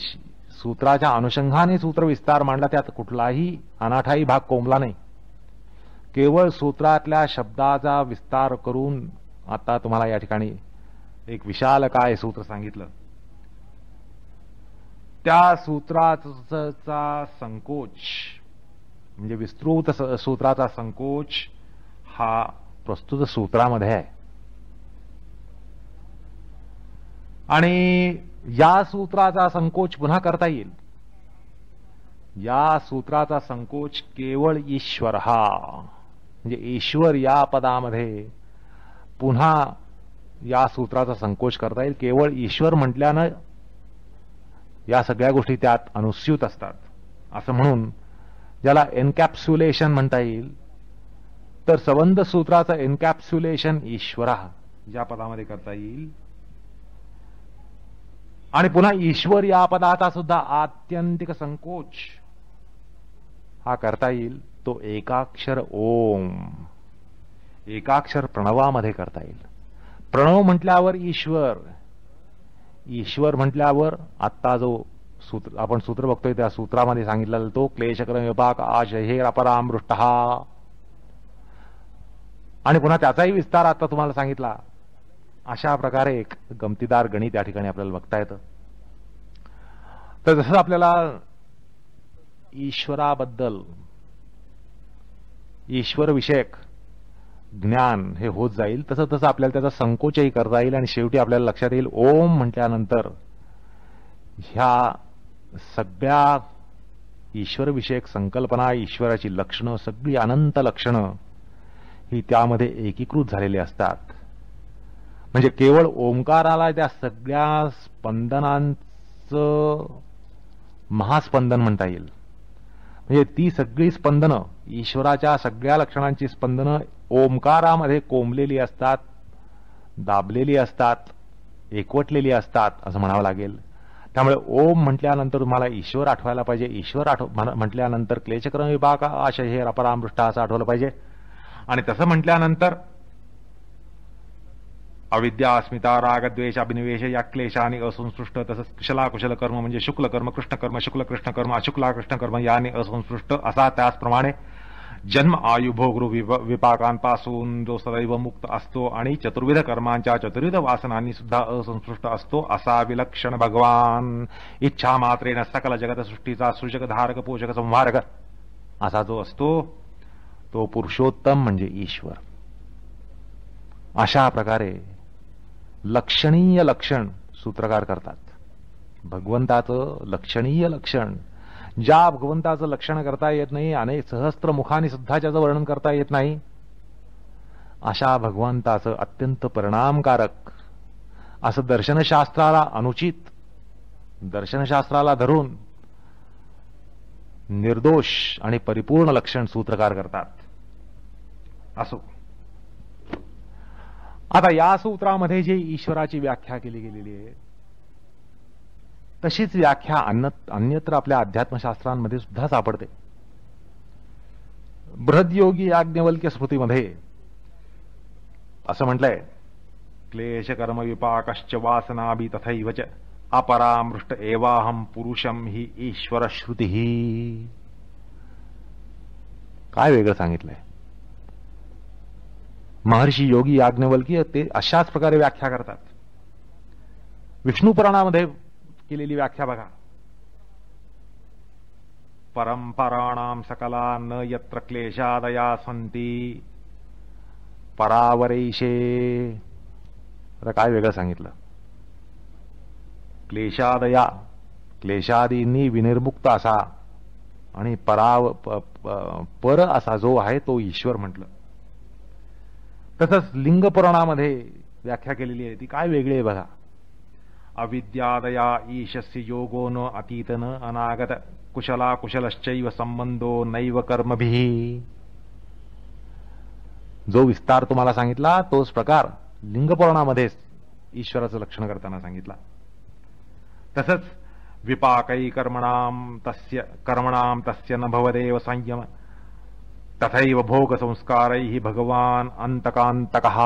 सूत्राच्या अनुषंगाने सूत्र विस्तार मांडला, त्यात कुठलाही अनाठाई भाग कोंबला नाही. केवळ सूत्रातल्या शब्दाचा विस्तार करून आता तुम्हाला या ठिकाणी एक विशाल काय सूत्र सांगितलं. त्या सूत्राचा संकोच म्हणजे विस्तृत सूत्राचा संकोच हा प्रस्तुत सूत्रामध्ये आहे. आणि या सूत्राचा संकोच पुन्हा करता येईल. या सूत्राचा संकोच केवळ ईश्वर म्हणजे ईश्वर या पदामध्ये पुन्हा या सूत्राचा संकोच करता येईल. केवळ ईश्वर म्हटल्यानं या सगळ्या गोष्टी त्यात अनुस्यूत असतात असं म्हणून ज्याला एनकॅप्सुलेशन म्हणता येईल, तर संबंध सूत्राचं एनकॅप्सुलेशन ईश्वरा या पदामध्ये करता येईल. आणि पुन्हा ईश्वर या पदाचा सुद्धा आत्यंतिक संकोच हा करता येईल. तो एकाक्षर ओम, एकाक्षर प्रणवामध्ये करता येईल. प्रणव म्हटल्यावर ईश्वर, ईश्वर म्हटल्यावर आत्ता जो सूत्र आपण सूत्र बघतोय त्या सूत्रामध्ये सांगितलेला तो क्लेशक्रम विपाक आशयैर अपरामृष्ट. आणि पुन्हा त्याचाही विस्तार आता तुम्हाला सांगितला. अशा प्रकारे एक गमतीदार गणित या ठिकाणी आपल्याला बघता येतं. तर जसं आपल्याला ईश्वराबद्दल ईश्वर विषयक ज्ञान हे होत जाईल, तसं तसं आपल्याला त्याचा संकोचही करता येईल. आणि शेवटी आपल्याला लक्षात येईल ओम म्हटल्यानंतर ह्या सगळ्या ईश्वर विषयक संकल्पना, ईश्वराची लक्षणं, सगळी अनंत लक्षणं ही त्यामध्ये एकीकृत झालेली असतात. म्हणजे केवळ ओंकाराला त्या सगळ्या स्पंदनांचं महास्पंदन म्हणता येईल. म्हणजे ती सगळी स्पंदनं, ईश्वराच्या सगळ्या लक्षणांची स्पंदनं ओंकारामध्ये कोंबलेली असतात, दाबलेली असतात, एकवटलेली असतात असं म्हणावं लागेल. त्यामुळे ओम म्हटल्यानंतर तुम्हाला ईश्वर आठवायला पाहिजे. ईश्वर म्हटल्यानंतर क्लेशक्रम विभाग आशयैर अपरामृष्ट असं आठवलं पाहिजे. आणि तसं म्हटल्यानंतर अविद्या अस्मिता राग द्वेष अभिनिवेश या क्लेशाने असंस्पृष्ट, तसंच कुशलाकुशल कर्म म्हणजे शुक्ल कर्म कृष्ण कर्म शुक्ल कृष्ण कर्म अशुक्ला कृष्ण कर्म याने असंस्पृष्ट असा, त्याचप्रमाणे जन्म आयु भोग विपाकांपासून जो सदैव मुक्त असतो आणि चतुर्विध कर्मांच्या चतुर्विध वासनांनी सुद्धा असंस्पृष्ट असतो असा विलक्षण भगवान इच्छा मात्रेन सकल जगत सृष्टीचा सृजक धारक पोषक संहारक असा जो असतो तो पुरुषोत्तम म्हणजे ईश्वर. अशा प्रकारे लक्षणीय लक्षण सूत्रकार करतात. भगवंताचं लक्षणीय लक्षण, ज्या भगवंताचं लक्षण करता येत नाही, अनेक सहस्त्र मुखाने सुद्धा ज्याचं वर्णन करता येत नाही, अशा भगवंताचं अत्यंत परिणामकारक असं दर्शनशास्त्राला अनुचित, दर्शनशास्त्राला धरून निर्दोष आणि परिपूर्ण लक्षण सूत्रकार करतात. असो, आता या सूत्रामध्ये जे ईश्वराची व्याख्या केली गेलेली आहे तशीच व्याख्या अन्यत्र आपल्या अध्यात्मशास्त्रांमध्ये सुद्धा सापडते. बृहद्योगी याज्ञवल्क्य स्मृतीमध्ये असं म्हटलंय, क्लेश कर्म विपाकश्च वासनाभि तथैव च अपरामृष्ट एवाहम पुरुषम ही ईश्वर श्रुती. काय वेगळं सांगितलंय? महर्षी योगी याज्ञवल्क्य ते अशाच प्रकारे व्याख्या करतात. विष्णू पुराणामध्ये केलेली व्याख्या बघा, परंपराणाम सकला न यत्र क्लेशादया संती परावरेशे. काय वेगळं सांगितलं? क्लेशादया, क्लेशादींनी विनिर्मुक्त असा आणि पर असा जो आहे तो ईश्वर म्हटलं. तसंच लिंग पुराणामध्ये व्याख्या केलेली आहे ती काय वेगळी आहे बघा. अविद्यादया ईशस्य योगो न अतीत न अनागत कुशला कुशलश्चैव संबंधो नैव कर्मभिः. जो विस्तार तुम्हाला सांगितला तोच प्रकार लिंग पुराणामध्येच ईश्वराचं लक्षण करताना सांगितला. तसंच विपाकै कर्मणाम तस्य न भवदेव संयम तथैव भोग संस्कारैः भगवान अंतकांतकः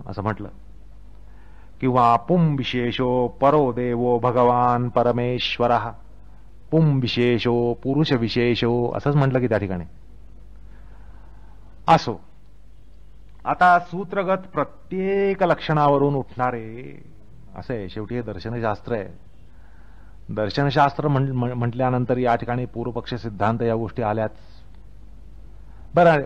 असं म्हटलं. किंवा पुं विशेषो परो देवो भगवान परमेश्वरः. पुं विशेषो पुरुष विशेषो असंच म्हटलं की त्या ठिकाणी. असो, आता सूत्रगत प्रत्येक लक्षणावरून उठणारे असे शेवटी हे दर्शनशास्त्र आहे. दर्शनशास्त्र म्हटल्यानंतर या ठिकाणी पूर्वपक्ष सिद्धांत या गोष्टी आल्याच. बरं,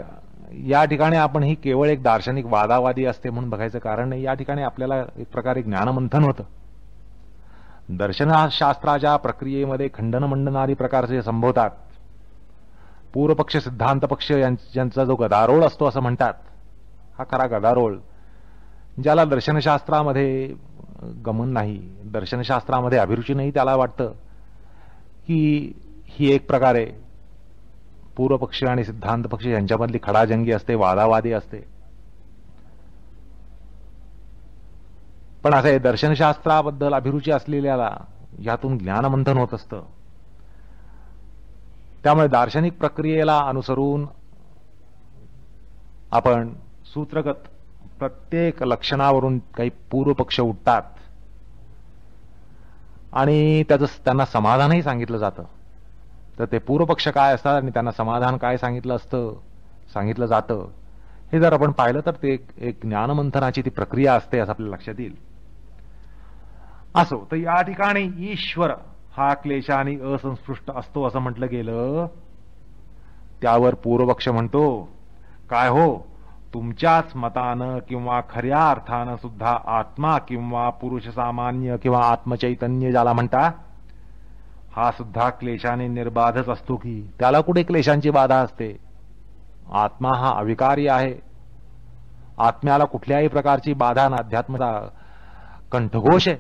या ठिकाणी आपण ही केवळ एक दार्शनिक वादावादी असते म्हणून बघायचं कारण नाही. या ठिकाणी आपल्याला एक प्रकारे ज्ञानमंथन होतं. दर्शनशास्त्राच्या प्रक्रियेमध्ये खंडन मंडनादी प्रकारचे संभवतात. पूर्वपक्ष सिद्धांत पक्ष यांचा जो गदारोळ असतो असं म्हणतात, हा खरा गदारोळ ज्याला दर्शनशास्त्रामध्ये गमन नाही, दर्शनशास्त्रामध्ये अभिरुची नाही, त्याला वाटतं की ही एक प्रकारे पूर्वपक्ष आणि सिद्धांत पक्ष यांच्यामधली खडाजंगी असते, वादावादी असते. पण असं आहे, दर्शनशास्त्राबद्दल अभिरुची असलेल्याला यातून ज्ञानमंथन होत असतं. त्यामुळे दार्शनिक प्रक्रियेला अनुसरून आपण सूत्रगत प्रत्येक लक्षणावरून काही पूर्वपक्ष उठतात आणि त्याचं त्यांना समाधानही सांगितलं जातं. तर ते पूर्वपक्ष काय असतात आणि त्यांना समाधान काय सांगितलं जातं हे जर आपण पाहिलं तर ते एक ज्ञानमंथनाची ती प्रक्रिया असते असं आपल्या लक्षात येईल. असो, तर या ठिकाणी ईश्वर हा क्लेशाने असंस्पृष्ट असतो असं म्हटलं गेलं. त्यावर पूर्वपक्ष म्हणतो, काय हो, तुमच्याच मतानं किंवा खऱ्या अर्थानं सुद्धा आत्मा किंवा पुरुष सामान्य किंवा आत्मचैतन्य ज्याला म्हणता, हा सुद्धा क्लेशाने निर्बाधच असतो की. त्याला कुठे क्लेशांची बाधा असते? आत्मा हा अविकारी आहे. आत्म्याला कुठल्याही प्रकारची बाधा ना अध्यात्मता कंठघोष आहे.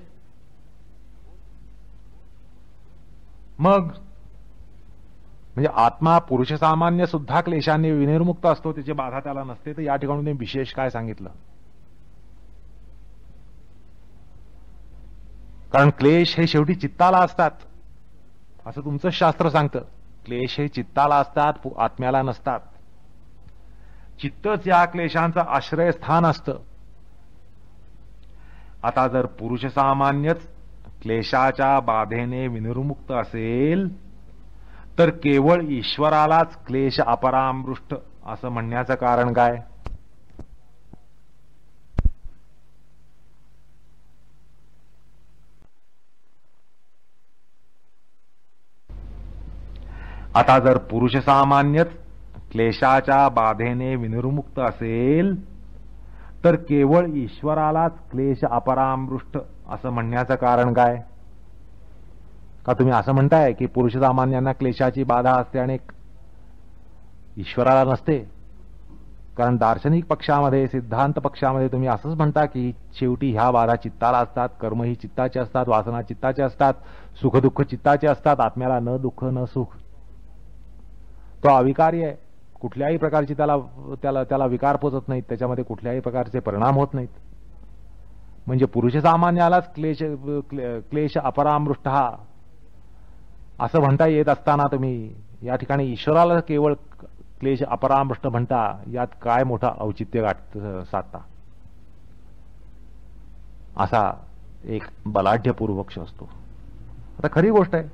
मग म्हणजे आत्मा पुरुष सामान्य सुद्धा क्लेशाने विनिर्मुक्त असतो, त्याची बाधा त्याला नसते. तर या ठिकाणी विशेष काय सांगितलं? कारण क्लेश हे शेवटी चित्ताला असतात असं तुमचं शास्त्र सांगतं. क्लेश हे चित्ताला असतात, आत्म्याला नसतात. चित्तच या क्लेशांचं आश्रयस्थान असतं. आता जर पुरुष सामान्यच क्लेशाच्या बाधेने विनिर्मुक्त असेल तर केवळ ईश्वरालाच क्लेश अपरामृष्ट असं म्हणण्याचं कारण काय? आता जर पुरुष सामान्यच क्लेशाच्या बाधेने विनिर्मुक्त असेल तर केवळ ईश्वरालाच क्लेश अपरामृष्ट असं म्हणण्याचं कारण काय? का तुम्ही असं म्हणताय की पुरुष सामान्यांना क्लेशाची बाधा असते आणि ईश्वराला नसते? कारण दार्शनिक पक्षामध्ये, सिद्धांत पक्षामध्ये तुम्ही असंच म्हणता की शेवटी ह्या बाधा चित्ताला असतात, कर्म ही चित्ताचे असतात, वासना चित्ताचे असतात, सुख दुःख चित्ताचे असतात, आत्म्याला न दुःख न सुख. तो अविकारी आहे, कुठल्याही प्रकारची त्याला त्याला त्याला विकार पोचत नाहीत, त्याच्यामध्ये कुठल्याही प्रकारचे परिणाम होत नाहीत. म्हणजे पुरुष सामान्यालाच क्लेश अपरामृष्ट हा असं म्हणता येत असताना तुम्ही या ठिकाणी ईश्वराला केवळ क्लेश अपरामृष्ट म्हणता, यात काय मोठा औचित्य साधता, असा एक बलाढ्य पूर्वपक्ष असतो. आता खरी गोष्ट आहे,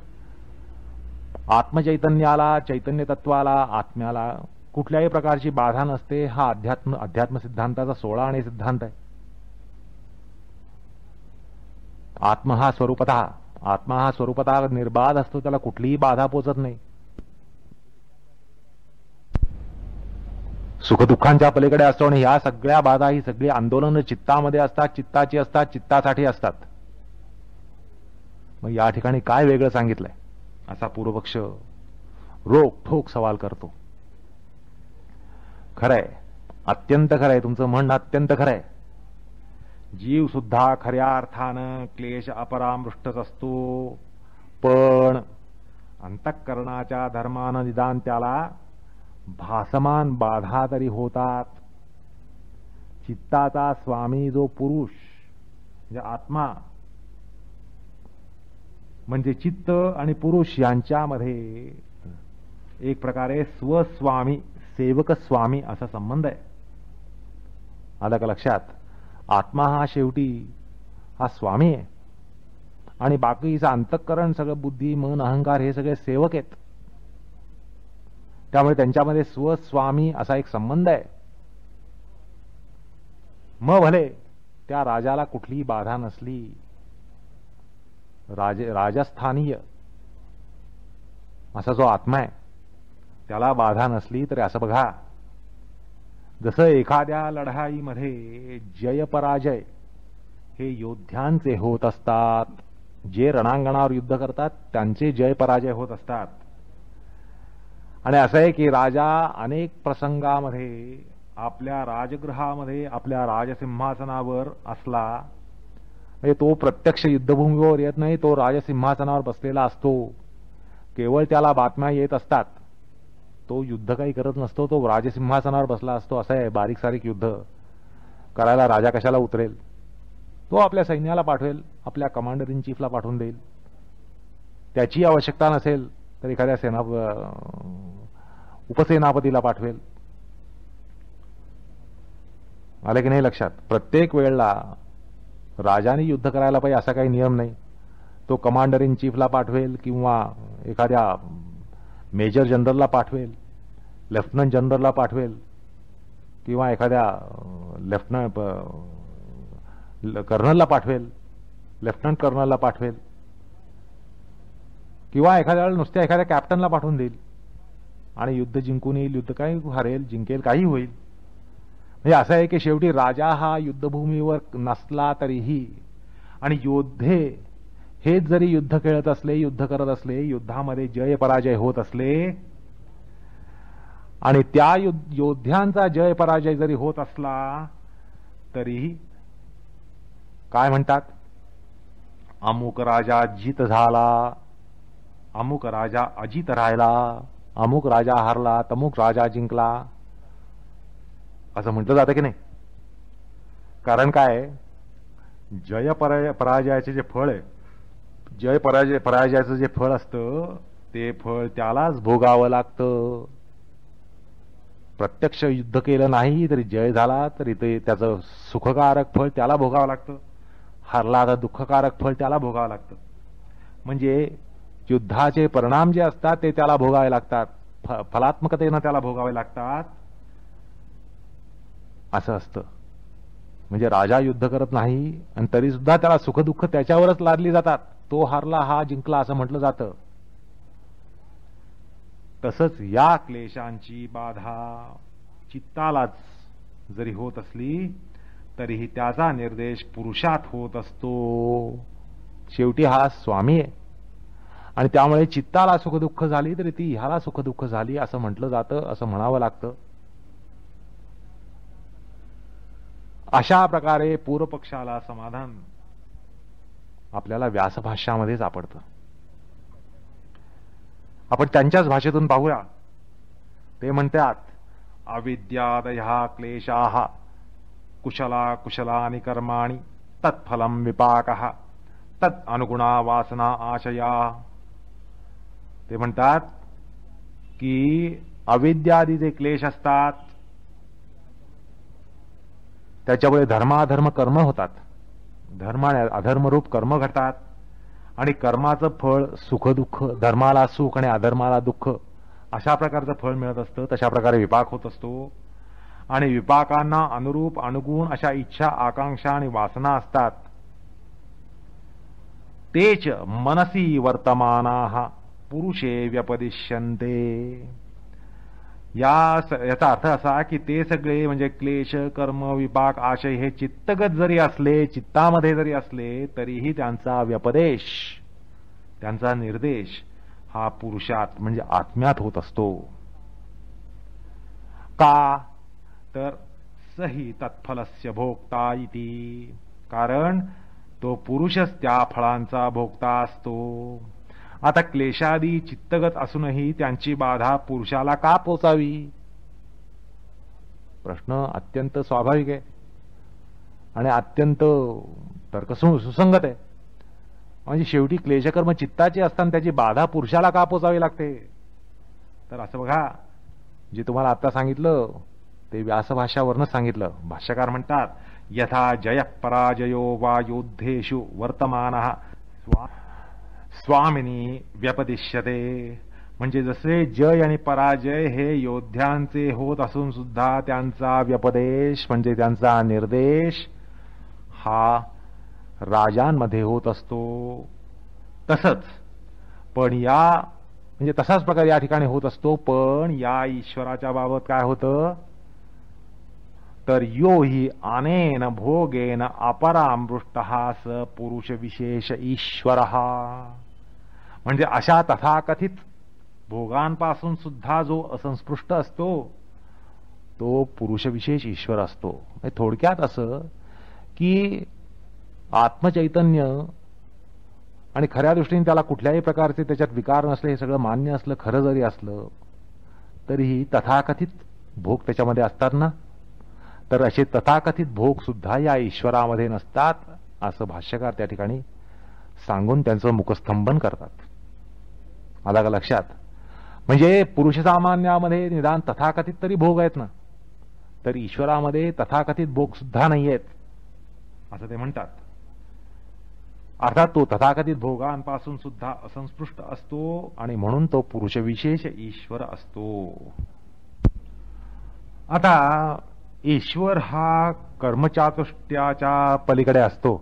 आत्मचैतन्याला, चैतन्य तत्वाला, आत्म्याला कुठल्याही प्रकारची बाधा नसते. हा अध्यात्म सिद्धांताचा 16 सिद्धांत आहे. आत्मा हा स्वरूपतः निर्बाध असतो, त्याला कुठलीही बाधा पोचत नाही. सुखदुःखांच्या पलीकडे असतो आणि ह्या सगळ्या बाधा, ही सगळी आंदोलनं चित्तामध्ये असतात, चित्ताची असतात, चित्तासाठी असतात. मग या ठिकाणी काय वेगळं सांगितलंय, असा पूर्वपक्ष रोखठोक सवाल करतो. खरंय, अत्यंत खरंय, तुमचं म्हणणं अत्यंत खरंय. जीव सुद्धा खऱ्या अर्थानं क्लेश अपरामृष्टच असतो, पण अंतःकरणाच्या धर्मानं निदान त्याला भासमान बाधा तरी होतात. चित्ताचा स्वामी जो पुरुष म्हणजे आत्मा, म्हणजे चित्त आणि पुरुष यांच्यामध्ये एक प्रकारे स्वस्वामी, सेवक स्वामी असा संबंध आहे. आलं का लक्षात? आत्मा हा शेवटी हा स्वामी आहे आणि बाकीचं अंतःकरण सगळं बुद्धी, मन, अहंकार हे सगळे सेवक आहेत. त्यामुळे त्यांच्यामध्ये स्वस्वामी असा एक संबंध आहे. मग भले त्या राजाला कुठलीही बाधा नसली, राजस्थानीय असा जो आत्मा आहे त्याला बाधा नसली, तरी असं बघा, जसं एखाद्या लढाईमध्ये जय पराजय हे योद्ध्यांचे होत असतात, जे रणांगणावर युद्ध करतात त्यांचे जय पराजय होत असतात. आणि असं आहे की राजा अनेक प्रसंगामध्ये आपल्या राजगृहामध्ये, आपल्या राजसिंहासनावर असला, म्हणजे तो प्रत्यक्ष युद्धभूमीवर येत नाही, तो राजसिंहासनावर बसलेला असतो. केवळ त्याला बातम्या येत असतात, तो युद्ध काही करत नसतो, तो राजसिंहासनावर बसला असतो. असं आहे, बारीक सारीक युद्ध करायला राजा कशाला उतरेल? तो आपल्या सैन्याला पाठवेल, आपल्या कमांडर इन चीफला पाठवून देईल. त्याची आवश्यकता नसेल तर एखाद्या उपसेनापतीला पाठवेल. आले की नाही लक्षात? प्रत्येक वेळेला राजाने युद्ध करायला पाहिजे असा काही नियम नाही. तो कमांडर इन चीफला पाठवेल किंवा एखाद्या मेजर जनरलला पाठवेल, लेफ्टनंट जनरलला पाठवेल किंवा एखाद्या कर्नलला पाठवेल, लेफ्टनंट कर्नलला पाठवेल किंवा एखाद्या वेळेला नुसत्या एखाद्या कॅप्टनला पाठवून देईल आणि युद्ध जिंकून येईल. युद्ध काही हरेल, जिंकेल, काही होईल. म्हणजे असं आहे की शेवटी राजा हा युद्धभूमीवर नसला तरीही, आणि योद्धे हेच जरी युद्ध खेळत असले, युद्ध करत असले, युद्धामध्ये जय पराजय होत असले, आणि त्या योद्ध्यांचा जय पराजय जरी होत असला तरीही काय म्हणतात? अमुक राजा जित झाला, अमुक राजा अजित राहिला, अमुक राजा हारला, तमुक राजा जिंकला, असं म्हटलं जातं की नाही? कारण काय, जय पराजयाचे जे फळ आहे, जय पराजयाचं जे फळ असतं ते फळ त्यालाच भोगावं लागतं. प्रत्यक्ष युद्ध केलं नाही तरी जय झाला तरी ते त्याचं सुखकारक फळ त्याला भोगावं लागतं, हारला तर दुःखकारक फळ त्याला भोगावं लागतं. म्हणजे युद्धाचे परिणाम जे असतात ते त्याला भोगावे लागतात, फलात्मकतेनं त्याला भोगावे लागतात, असं असतं. म्हणजे राजा युद्ध करत नाही आणि तरी सुद्धा त्याला सुखदुःख त्याच्यावरच लादली जातात. तो हारला, हा जिंकला असं म्हटलं जातं. तसंच या क्लेशांची बाधा चित्तालाच जरी होत असली तरीही त्याचा निर्देश पुरुषात होत असतो. शेवटी हा स्वामी आहे आणि त्यामुळे चित्ताला सुखदुःख झाली तरी ती ह्याला सुखदुःख झाली असं म्हटलं जातं, असं म्हणावं लागतं. अशा प्रकारे पूर्वपक्षाला समाधान आपल्याला व्यासभाष्यामध्ये सापडतं. आपण त्यांच्याच भाषेतून पाहूया. ते म्हणतात अविद्यादयः क्लेशाः कुशला कुशलानि कर्माणि तत्फलं विपाकः तत् अनुगुणा वासना आशया. ते म्हणतात की अविद्यादी जे क्लेश असतात त्याच्यामुळे धर्माधर्म कर्म होतात, धर्म आणि अधर्मरूप कर्म घडतात आणि कर्माचं फळ सुख दुःख, धर्माला सुख आणि अधर्माला दुःख अशा प्रकारचं फळ मिळत असतं. तशा प्रकारे विपाक होत असतो आणि विपाकांना अनुरूप अनुगुण अशा इच्छा आकांक्षा आणि वासना असतात. तेच मनसी वर्तमानाः पुरुषे व्यपदिश्यन्ते. याचा अर्थ असा की ते सगळे म्हणजे क्लेश कर्म विपाक आशय हे चित्तगत जरी असले, चित्तामध्ये जरी असले तरीही त्यांचा व्यपदेश, त्यांचा निर्देश हा पुरुषात म्हणजे आत्म्यात होत असतो. का तर सही तत्फलस्य भोक्ता इति, कारण तो पुरुषच त्या फळांचा भोक्ता असतो. आता क्लेशादी चित्तगत असूनही त्यांची बाधा पुरुषाला का पोचावी? प्रश्न अत्यंत स्वाभाविक आहे आणि अत्यंत सुसंगत आहे. म्हणजे शेवटी क्लेशकर्म चित्ताचे असताना त्याची बाधा पुरुषाला का पोचावी लागते? तर असं बघा, जे तुम्हाला आता सांगितलं ते व्यासभाष्यावरनं सांगितलं. भाष्यकार म्हणतात यथा जय पराजयो वा युद्धेषु वर्तमानः स्वामिनी व्यपदिश्यते. म्हणजे जसे जय आणि पराजय हे योद्ध्यांचे होत असून सुद्धा त्यांचा व्यपदेश म्हणजे त्यांचा निर्देश हा राजांमध्ये होत असतो. तसंच पण म्हणजे तसाच प्रकार या ठिकाणी होत असतो. पण या ईश्वराच्या बाबत काय होतं तर यो हि अनेन भोगेन अपरामृष्टः स पुरुष विशेष ईश्वरः. म्हणजे अशा तथाकथित भोगांपासून सुद्धा जो असंस्पृष्ट असतो तो पुरुषविशेष ईश्वर असतो. थोडक्यात असं की आत्मचैतन्य आणि खऱ्या दृष्टीने त्याला कुठल्याही प्रकारचे त्याच्यात विकार नसले, हे सगळं मान्य असलं, खरं जरी असलं तरीही तथाकथित भोग त्याच्यामध्ये असतात ना, तर असे तथाकथित भोग सुद्धा या ईश्वरामध्ये नसतात असं भाष्यकार त्या ठिकाणी सांगून त्यांचं मुखस्तंभन करतात. आला का लक्षात? म्हणजे पुरुषसामान्यामध्ये निदान तथाकथित तरी भोग आहेत ना, तर ईश्वरामध्ये तथाकथित भोग सुद्धा नाही आहेत असं ते म्हणतात. अर्थात तो तथाकथित भोगांपासून सुद्धा असंस्पृष्ट असतो आणि म्हणून तो पुरुषविशेष ईश्वर असतो. आता ईश्वर हा कर्मचातुष्ट्याच्या पलीकडे असतो.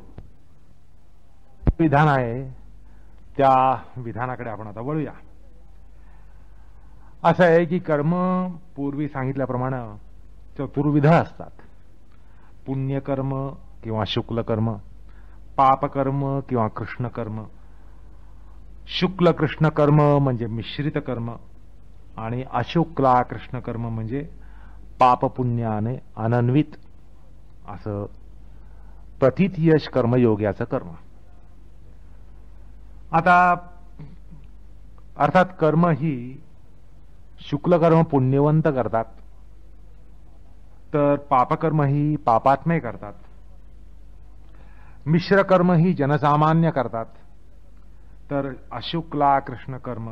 विधान आहे त्या विधानाकडे आपण आता वळूया. असं आहे की कर्म पूर्वी सांगितल्याप्रमाणे चतुर्विध असतात. पुण्यकर्म किंवा शुक्लकर्म, पापकर्म किंवा कृष्णकर्म. शुक्ल कृष्ण कर्म म्हणजे मिश्रित कर्म आणि अशुक्ला कृष्ण कर्म म्हणजे पापपुण्याने अनन्वित असं प्रथितयश कर्मयोग्याचं कर्म. आता अर्थात कर्म ही शुक्लकर्म पुण्यवंत करतात, तर पापकर्म ही पापात्मे करतात. मिश्र कर्म ही जनसामान्य करतात, तर अशुक्ला कृष्ण कर्म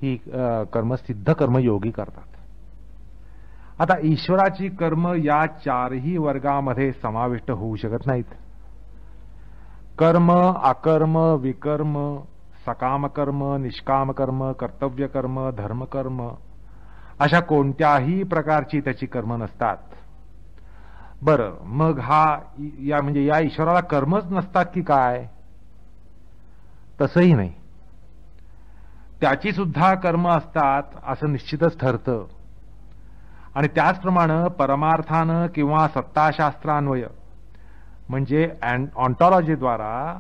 ही कर्म सिद्ध कर्मयोगी करतात. आता ईश्वराची कर्म या चारही वर्गामध्ये समाविष्ट होऊ शकत नाहीत. कर्म, अकर्म, विकर्म, सकामकर्म, निष्कामकर्म, कर्तव्यकर्म, धर्मकर्म अशा कोणत्याही प्रकारची त्याची कर्म नसतात. बरं, मग म्हणजे या ईश्वराला कर्मच नसतात की काय? तसंही नाही, त्याची सुद्धा कर्म असतात असं निश्चितच ठरतं. आणि त्याचप्रमाणे परमार्थानं किंवा सत्ताशास्त्रान्वय म्हणजे ऑन्टॉलॉजीद्वारा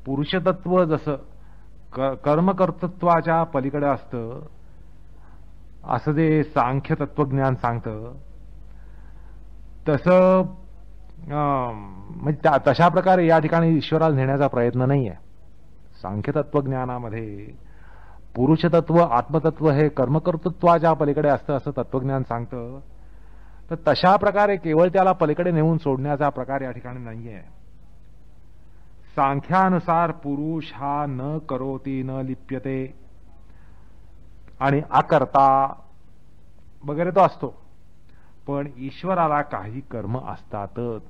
पुरुषतत्व जसं कर्मकर्तृत्वाच्या पलीकडे असतं असं जे सांख्य तत्वज्ञान सांगतं, तसं म्हणजे तशा प्रकारे या ठिकाणी ईश्वराला नेण्याचा प्रयत्न नाहीये. सांख्य तत्वज्ञानामध्ये पुरुषतत्व आत्मतत्व हे कर्मकर्तृत्वाच्या पलीकडे असतं असं तत्वज्ञान सांगतं, तर तशा प्रकारे केवळ त्याला पलीकडे नेऊन सोडण्याचा प्रकार या ठिकाणी नाहीये. सांख्यानुसार पुरुष हा न करोती न लिप्यते आणि अकर्ता वगैरे तो असतो, पण ईश्वराला काही कर्म असतातच.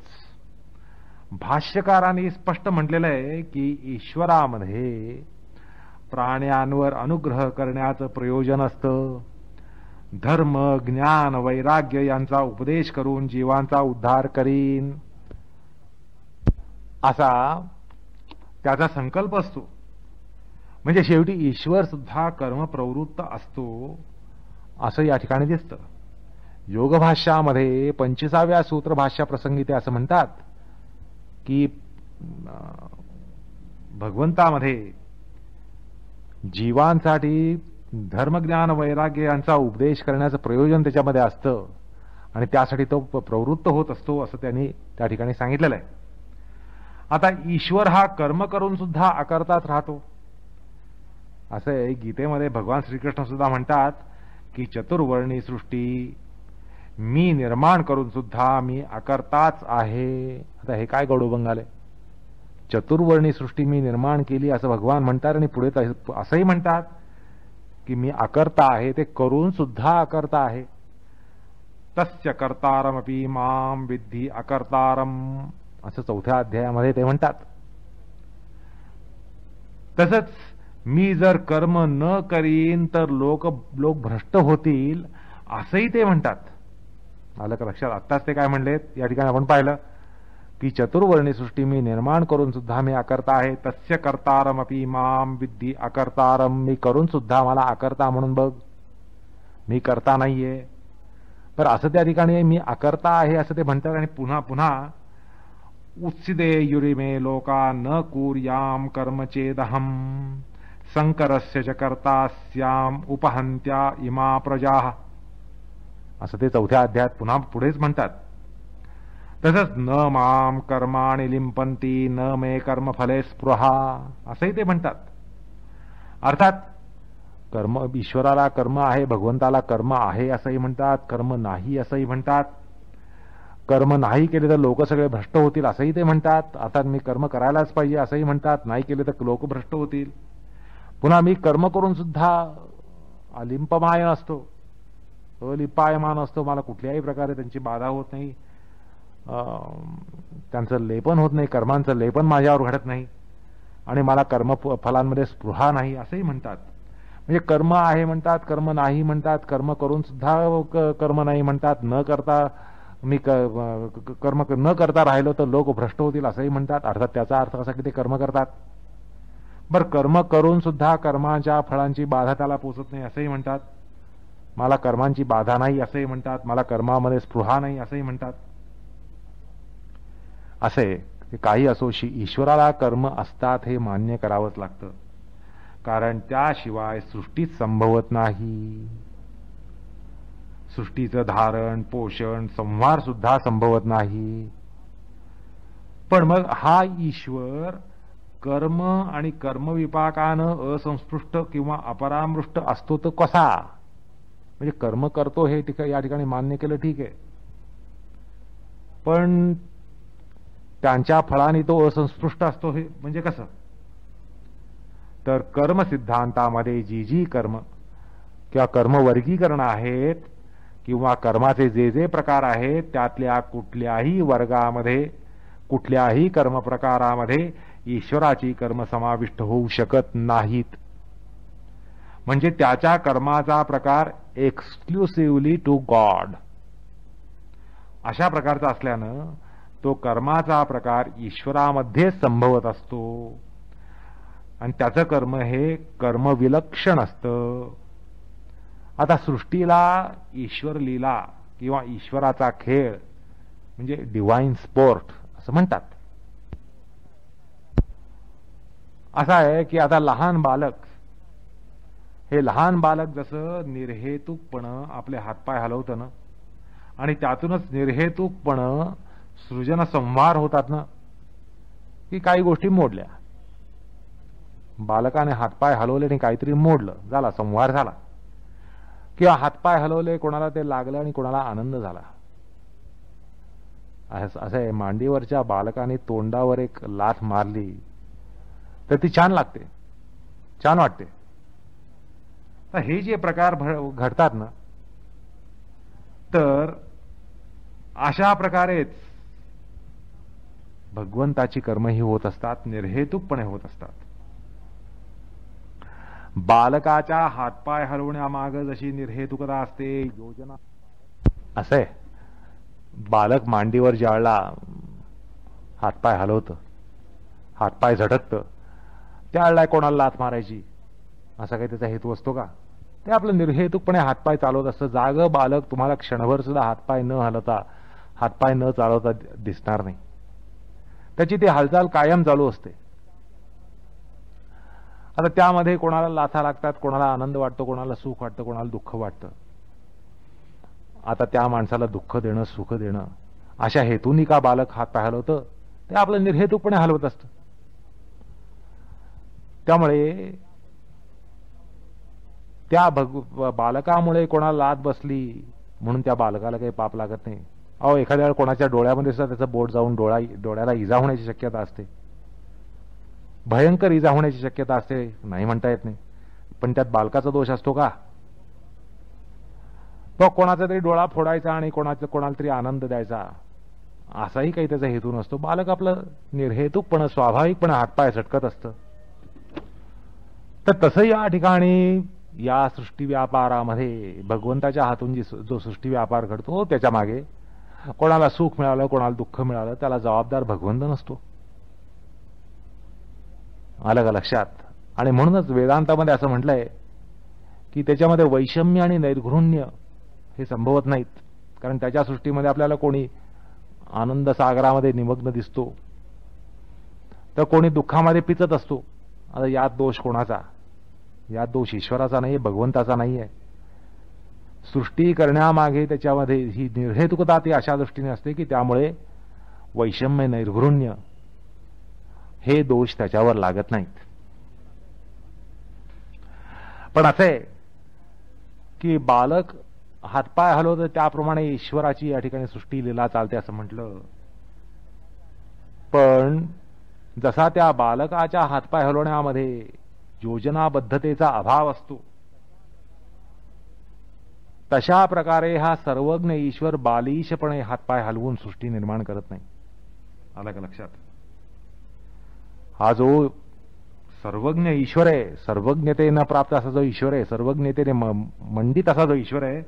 भाष्यकारांनी स्पष्ट म्हटलेलं आहे की ईश्वरामध्ये प्राण्यांवर अनुग्रह करण्याचं प्रयोजन असतं. धर्म ज्ञान वैराग्य यांचा उपदेश करून जीवांचा उद्धार करीन असा त्याचा संकल्प असतो. म्हणजे शेवटी ईश्वर सुद्धा कर्मप्रवृत्त असतो असं या ठिकाणी दिसतं. योगभाष्यामध्ये 25व्या सूत्रभाष्याप्रसंगी ते असं म्हणतात की भगवंतामध्ये जीवांसाठी धर्मज्ञान वैराग्य यांचा उपदेश करण्याचं प्रयोजन त्याच्यामध्ये असतं आणि त्यासाठी तो प्रवृत्त होत असतो असं त्यांनी त्या ठिकाणी सांगितलेलं आहे. आता ईश्वर हा कर्म करून सुद्धा अकर्ताच राहतो. असं आहे, गीतेमध्ये भगवान श्रीकृष्ण सुद्धा म्हणतात की चतुर्वर्णी सृष्टी मी निर्माण करून सुद्धा मी अकर्ताच आहे. आता हे काय गडोबंग आले? चतुर्वर्णी सृष्टी मी निर्माण केली असं भगवान म्हणतात आणि पुढे असंही म्हणतात की मी अकर्ता आहे, ते करून सुद्धा अकर्ता आहे. तस्य कर्तारमपि माम विद्धि अकर्तारम असं 4थ्या अध्यायामध्ये ते म्हणतात. तसंच मी जर कर्म न करीन तर लोक भ्रष्ट होतील असंही ते म्हणतात. आलं का लक्षात? आत्ताच ते काय म्हणलेत या ठिकाणी आपण पाहिलं की चतुर्वर्णी सृष्टी मी निर्माण करून सुद्धा मी अकर्ता आहे. तस्य कर्तारमपि माम विद्धि अकर्तारम, मी करून सुद्धा मला अकर्ता म्हणून बघ, मी कर्ता नाहीये. तर असं त्या ठिकाणी मी अकर्ता आहे असं ते म्हणतात आणि पुन्हा पुन्हा उत्सिदे युरिमे लोका न कुर्याम कर्म चेदहम संकरस्य च कर्तास्याम उपहंत्या इमा प्रजा असं ते 4थ्या अध्यायात पुन्हा पुढेच म्हणतात. तसंच न माम कर्माणि लिंपंती न मे कर्मफले स्पृहा असंही ते म्हणतात. अर्थात कर्म ईश्वराला कर्म आहे, भगवंताला कर्म आहे असंही म्हणतात, कर्म नाही असंही म्हणतात. कर्म नाही केले तर लोक सगळे भ्रष्ट होतील असंही ते म्हणतात. अर्थात मी कर्म करायलाच पाहिजे असंही म्हणतात, नाही केले तर लोक भ्रष्ट होतील. पुन्हा मी कर्म करून सुद्धा अलिंपमायन असतो, अलिपायमान असतो, मला कुठल्याही प्रकारे त्यांची बाधा होत नाही, त्यांचं लेपन होत नाही, कर्मांचं लेपन माझ्यावर घडत नाही आणि मला कर्म फलांमध्ये स्पृहा नाही असंही म्हणतात. म्हणजे कर्म आहे म्हणतात, कर्म नाही म्हणतात, कर्म करून सुद्धा कर्म नाही म्हणतात, न करता मी कर्म न करता राहिलो तर लोक भ्रष्ट होतील असंही म्हणतात. अर्थात त्याचा अर्थ असा की ते कर्म करतात. बरं, कर्म करून सुद्धा कर्माच्या फळांची बाधा त्याला पोचत नाही असंही म्हणतात, मला कर्मांची बाधा नाही असंही म्हणतात, मला कर्मामध्ये स्पृहा नाही असंही म्हणतात. असे काही असो, ईश्वराला कर्म असतात हे मान्य करावंच लागतं, कारण त्याशिवाय सृष्टीच संभवत नाही. सृष्टीचं धारण पोषण संहार सुद्धा संभवत नाही. पण मग हा ईश्वर कर्म आणि कर्मविपाकानं असंस्पृष्ट किंवा अपरामृष्ट असतो तर कसा? म्हणजे कर्म करतो हे या ठिकाणी मान्य केलं, ठीक आहे, पण त्यांच्या फळाने तो असंस्पृष्ट असतो हे म्हणजे कसं? तर कर्म सिद्धांतामध्ये जी कर्म किंवा कर्मवर्गीकरण आहेत किंवा कर्माचे जे प्रकार आहेत त्यातल्या कुठल्याही वर्गामध्ये कुठल्याही कर्म प्रकारामध्ये ईश्वराची कर्म समाविष्ट होऊ शकत नाहीत. म्हणजे त्याच्या कर्माचा प्रकार एक्सक्लुसिव्हली टू गॉड अशा प्रकारचा असल्यानं तो कर्माचा प्रकार ईश्वरामध्ये संभवत असतो आणि त्याचं कर्म हे कर्म विलक्षण असतं. आता सृष्टीला ईश्वर लीला किंवा ईश्वराचा खेळ म्हणजे डिवाइन स्पोर्ट असं म्हणतात. असं आहे की आता लहान बालक जसं निर्हेतुकपणं आपले हातपाय हलवतं ना आणि त्यातूनच निर्हेतुकपणं सृजन संहार होतात ना, की काही गोष्टी मोडल्या बालकाने हातपाय हलवले आणि काहीतरी मोडलं, झाला संहार झाला. किंवा हातपाय हलवले, कोणाला ते लागलं आणि कोणाला आनंद झाला. असं आहे, मांडीवरच्या बालकाने तोंडावर एक लाथ मारली तर ती छान लागते, छान वाटते. तर हे जे प्रकार घडतात ना, तर अशा प्रकारेच भगवंताची कर्म ही होत असतात, निर्हेतुकपणे होत असतात. बालकाच्या हातपाय हलवण्यामागे जशी निर्हेतुकता असते, योजना असं आहे. बालक मांडीवर ज्यावेळेला हातपाय हलवतं, हातपाय झटकतं, त्यावेळेला कोणाला लाथ मारायची असा काही त्याचा हेतू असतो का? ते आपलं निर्हेतुकपणे हातपाय चालवत असतं. जागं बालक तुम्हाला क्षणभर सुद्धा हातपाय न हलवता, हातपाय न चालवता दिसणार नाही. त्याची ती हालचाल कायम चालू असते. आता त्यामध्ये कोणाला लाथा लागतात, कोणाला आनंद वाटतो, कोणाला सुख वाटतं, कोणाला दुःख वाटतं. आता त्या माणसाला दुःख देणं, सुख देणं अशा हेतूनी का बालक हातपाय हलवतं? ते आपलं निर्हेतुकपणे हलवत असतं. त्यामुळे त्या बालकामुळे कोणाला लाथ बसली म्हणून त्या बालकाला काही पाप लागत नाही. अहो, एखाद्या वेळेला कोणाच्या डोळ्यामध्ये सुद्धा त्याचं बोट जाऊन डोळ्याला इजा होण्याची शक्यता असते, भयंकर इजा होण्याची शक्यता असते, नाही म्हणता येत नाही. पण त्यात बालकाचा दोष असतो का? तो कोणाचा तरी डोळा फोडायचा आणि कोणाला तरी आनंद द्यायचा असाही काही त्याचा हेतू नसतो. बालक आपलं निर्हेतुकपणे, स्वाभाविकपणे हातपाय झटकत असतं. तर तसं या ठिकाणी या सृष्टी व्यापारामध्ये भगवंताच्या हातून जो सृष्टी व्यापार घडतो, त्याच्या मागे कोणाला सुख मिळालं, कोणाला दुःख मिळालं, त्याला जबाबदार भगवंत नसतो. आलं का लक्षात? आणि म्हणूनच वेदांतामध्ये असं म्हटलंय की त्याच्यामध्ये वैषम्य आणि नैर्घृण्य हे संभवत नाहीत. कारण त्याच्या सृष्टीमध्ये आपल्याला कोणी आनंद सागरामध्ये निमग्न दिसतो, तर कोणी दुःखामध्ये पिचत असतो. आता यात दोष कोणाचा? यात दोष ईश्वराचा नाही, भगवंताचा नाही आहे. सृष्टी करण्यामागे त्याच्यामध्ये ही निर्हेतुकता ती अशा दृष्टीने असते की त्यामुळे वैषम्य, नैर्घृण्य हे दोष त्याच्यावर लागत नाहीत. पण असे की बालक हातपाय हलवतं त्याप्रमाणे ईश्वराची या ठिकाणी सृष्टी लीला चालते असं म्हटलं. पण जसा त्या बालकाच्या हातपाय हलवण्यामध्ये योजनाबद्धतेचा अभाव असतो, तशा प्रकारे हा सर्वज्ञ ईश्वर बालिशपणे हातपाय हलवून सृष्टी निर्माण करत नाही. आलं का लक्षात? हा जो सर्वज्ञ ईश्वर आहे, सर्वज्ञतेनं प्राप्त असा जो ईश्वर आहे, सर्वज्ञतेने मंडित असा जो ईश्वर आहे,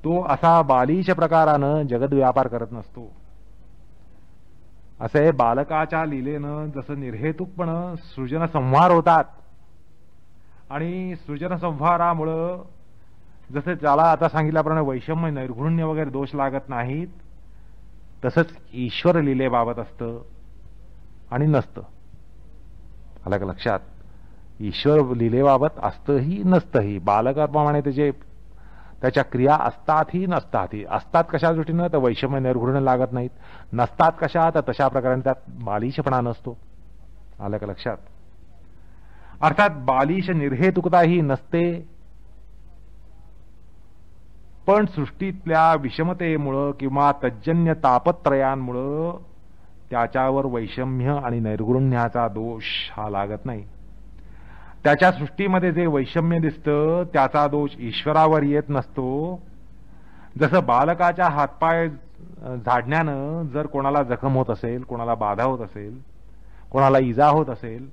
तो असा बालिश प्रकारानं जगद व्यापार करत नसतो. असे बालकाच्या लीलेनं जसं निर्हेतुकपणे सृजन संहार होतात आणि सृजन संहारामुळं जसं त्याला आता सांगितल्याप्रमाणे वैषम्य, नैर्घृण्य वगैरे दोष लागत नाहीत, तसंच ईश्वर लीलेबाबत असतं आणि नसतं. आलं का लक्षात? ईश्वर लीलेबाबत असतंही नसतंही. बालकाप्रमाणे त्याच्या क्रिया असतातही नसतातही. असतात कशा दृष्टीनं? तर वैषम्य, नैर्घृण्य लागत नाहीत. नसतात कशा? तर तशा प्रकारे त्यात बालिशपणा नसतो. आलं का लक्षात? अर्थात बालिश निर्हेतुकता ही नसते, पण सृष्टीतल्या विषमतेमुळं किंवा तज्जन्य तापत्रयांमुळं त्याच्यावर वैषम्य आणि नैर्घृण्याचा दोष हा लागत नाही. त्याच्या सृष्टीमध्ये जे वैषम्य दिसतं त्याचा दोष ईश्वरावर येत नसतो. जसं बालकाच्या हातपाय झाडण्यानं जर कोणाला जखम होत असेल, कोणाला बाधा होत असेल, कोणाला इजा होत असेल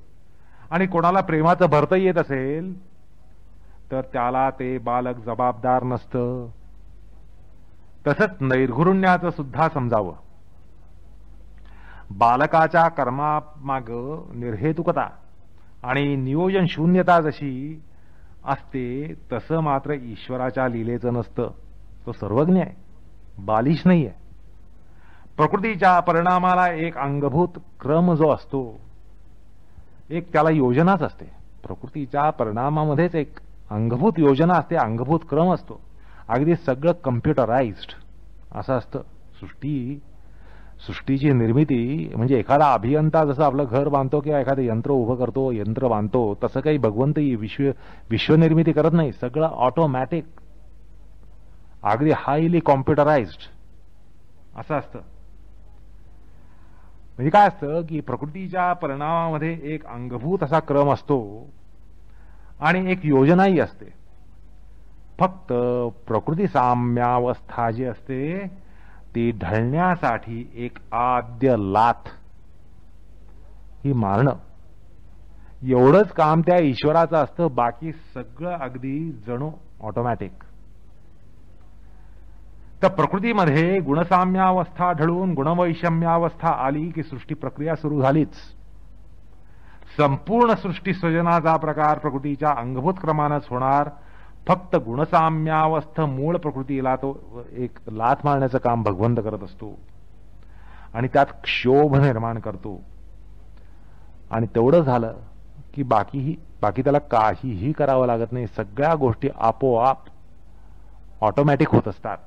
आणि कोणाला प्रेमाचं भरतं येत असेल, तर त्याला ते बालक जबाबदार नसतं. तसंच नैर्घृण्याचं सुद्धा समजावं. बालकाच्या कर्मामाग निर्हेतुकता आणि नियोजन शून्यता जशी असते, तसं मात्र ईश्वराच्या लीलेचं नसतं. तो सर्वज्ञ आहे, बालिश नाहीये. प्रकृतीच्या परिणामाला एक अंगभूत क्रम जो असतो, एक त्याला योजनाच असते. प्रकृतीच्या परिणामामध्येच एक अंगभूत योजना असते, अंगभूत क्रम असतो. अगदी सगळं कम्प्युटराइज्ड असं असतं. सृष्टी सृष्टीची निर्मिती म्हणजे एखादा अभियंता जसं आपलं घर बांधतो किंवा एखादं यंत्र उभं करतो, यंत्र बांधतो, तसं काही भगवंत विश्वनिर्मिती करत नाही. सगळं ऑटोमॅटिक, अगदी हायली कॉम्प्युटराइज्ड असं असतं. म्हणजे काय असतं की प्रकृतीच्या परिणामामध्ये एक अंगभूत असा क्रम असतो आणि एक योजनाही असते. फक्त प्रकृती साम्यावस्था जी असते ती ढळण्यासाठी एक आद्य लाथ ही मारणं, एवढंच काम त्या ईश्वराचं असतं. बाकी सगळं अगदी जणू ऑटोमॅटिक. तर प्रकृतीमध्ये गुणसाम्यावस्था ढळून गुणवैषम्यावस्था आली की सृष्टी प्रक्रिया सुरू झालीच. संपूर्ण सृष्टी सृजनाचा प्रकार प्रकृतीच्या अंगभूत क्रमानंच होणार. फक्त गुणसाम्यावस्थ मूळ प्रकृतीला तो एक लाथ मारण्याचं काम भगवंत करत असतो आणि त्यात क्षोभ निर्माण करतो. आणि तेवढं झालं की बाकी त्याला काहीही करावं लागत नाही. सगळ्या गोष्टी आपोआप ऑटोमॅटिक होत असतात.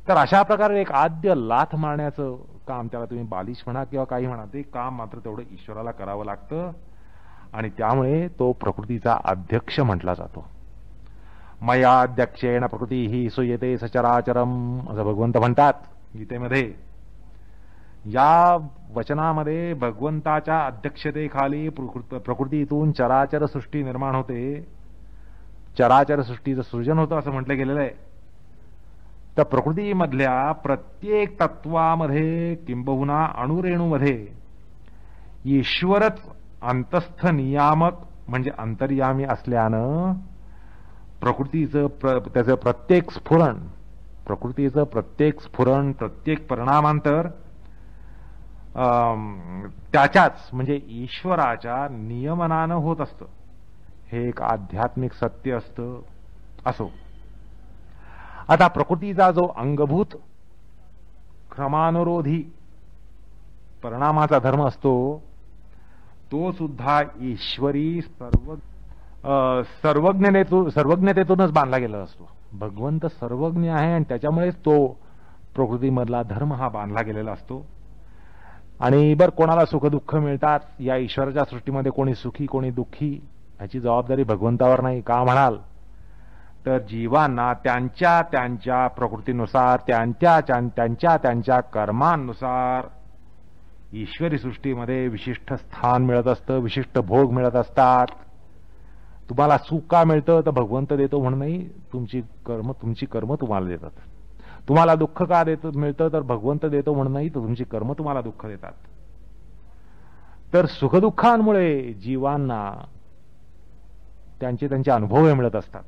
तर अशा प्रकारे एक आद्य लाथ मारण्याचं काम, त्याला तुम्ही बालिश म्हणा किंवा काही म्हणा, ते काम मात्र तेवढं ईश्वराला करावं लागतं आणि त्यामुळे तो प्रकृतीचा अध्यक्ष म्हटला जातो. मयाध्यक्षेण प्रकृती ही सुयते सचराचरम असं भगवंत म्हणतात गीतेमध्ये. या वचनामध्ये भगवंताच्या अध्यक्षतेखाली प्रकृतीतून चराचर सृष्टी निर्माण होते, चराचर सृष्टीचं सृजन होतं असं म्हटलं गेलेलं आहे. तर प्रकृतीमधल्या प्रत्येक तत्वामध्ये किंबहुना अणुरेणूमध्ये ईश्वरच अंतस्थ नियामक म्हणजे अंतर्यामी असल्यानं प्रकृतीचं त्याचं प्रत्येक स्फुरण, प्रकृतीचं प्रत्येक स्फुरण, प्रत्येक परिणामांतर त्याच्याच म्हणजे ईश्वराच्या नियमनानं होत असतं. हे एक आध्यात्मिक सत्य असतं. असो, आता प्रकृतीचा जो अंगभूत क्रमानुरोधी परिणामाचा धर्म असतो तो सुद्धा ईश्वरी सर्वज्ञतेतूनच बांधला गेला असतो. भगवंत सर्वज्ञ आहे आणि त्याच्यामुळेच तो प्रकृतीमधला धर्म हा बांधला गेलेला असतो. आणि कोणाला सुखदुःख मिळतात या ईश्वराच्या सृष्टीमध्ये, कोणी सुखी कोणी दुःखी, ह्याची जबाबदारी भगवंतावर नाही. का म्हणाल तर जीवांना त्यांच्या त्यांच्या प्रकृतीनुसार, त्यांच्या कर्मांनुसार ईश्वरी सृष्टीमध्ये विशिष्ट स्थान मिळत असतं, विशिष्ट भोग मिळत असतात. तुम्हाला सुख का मिळतं तर भगवंत देतो म्हणून नाही, तुमची कर्म तुम्हाला देतात. तुम्हाला दुःख का मिळतं तर भगवंत देतो म्हणून नाही, तर तुमची कर्म तुम्हाला दुःख देतात. तर सुखदुःखांमुळे जीवांना त्यांचे अनुभव मिळत असतात.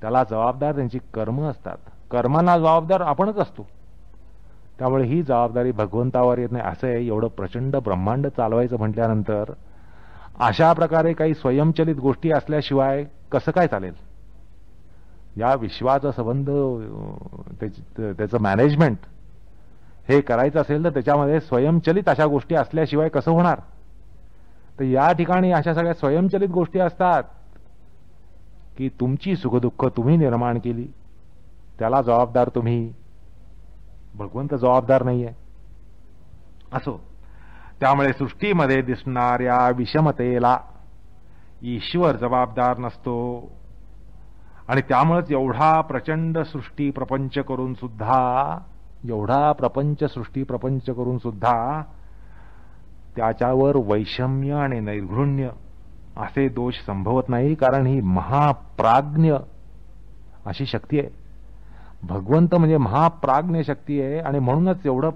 त्याला जबाबदार त्यांची कर्म असतात. कर्मांना जबाबदार आपणच असतो. त्यामुळे ही जबाबदारी भगवंतावर येत नाही. असं आहे, एवढं प्रचंड ब्रह्मांड चालवायचं म्हटल्यानंतर अशा प्रकारे काही स्वयंचलित गोष्टी असल्याशिवाय कसं काय चालेल? या विश्वाचा संबंध, त्याचं मॅनेजमेंट हे करायचं असेल तर त्याच्यामध्ये स्वयंचलित अशा गोष्टी असल्याशिवाय कसं होणार? तर या ठिकाणी अशा सगळ्या स्वयंचलित गोष्टी असतात की तुमची सुखदुःख तुम्ही निर्माण केली, त्याला जबाबदार तुम्ही, भगवंत जबाबदार नाहीये. असो, त्यामुळे सृष्टीमध्ये दिसणाऱ्या विषमतेला ईश्वर जबाबदार नसतो. आणि त्यामुळेच एवढा प्रचंड सृष्टी प्रपंच करून सुद्धा त्याच्यावर वैषम्य आणि नैर्घृण्य असे दोष संभवत नाही. कारण ही महाप्राज्ञ अशी शक्ती आहे. भगवंत म्हणजे महाप्राज्ञ शक्ती आहे. आणि म्हणूनच एवढं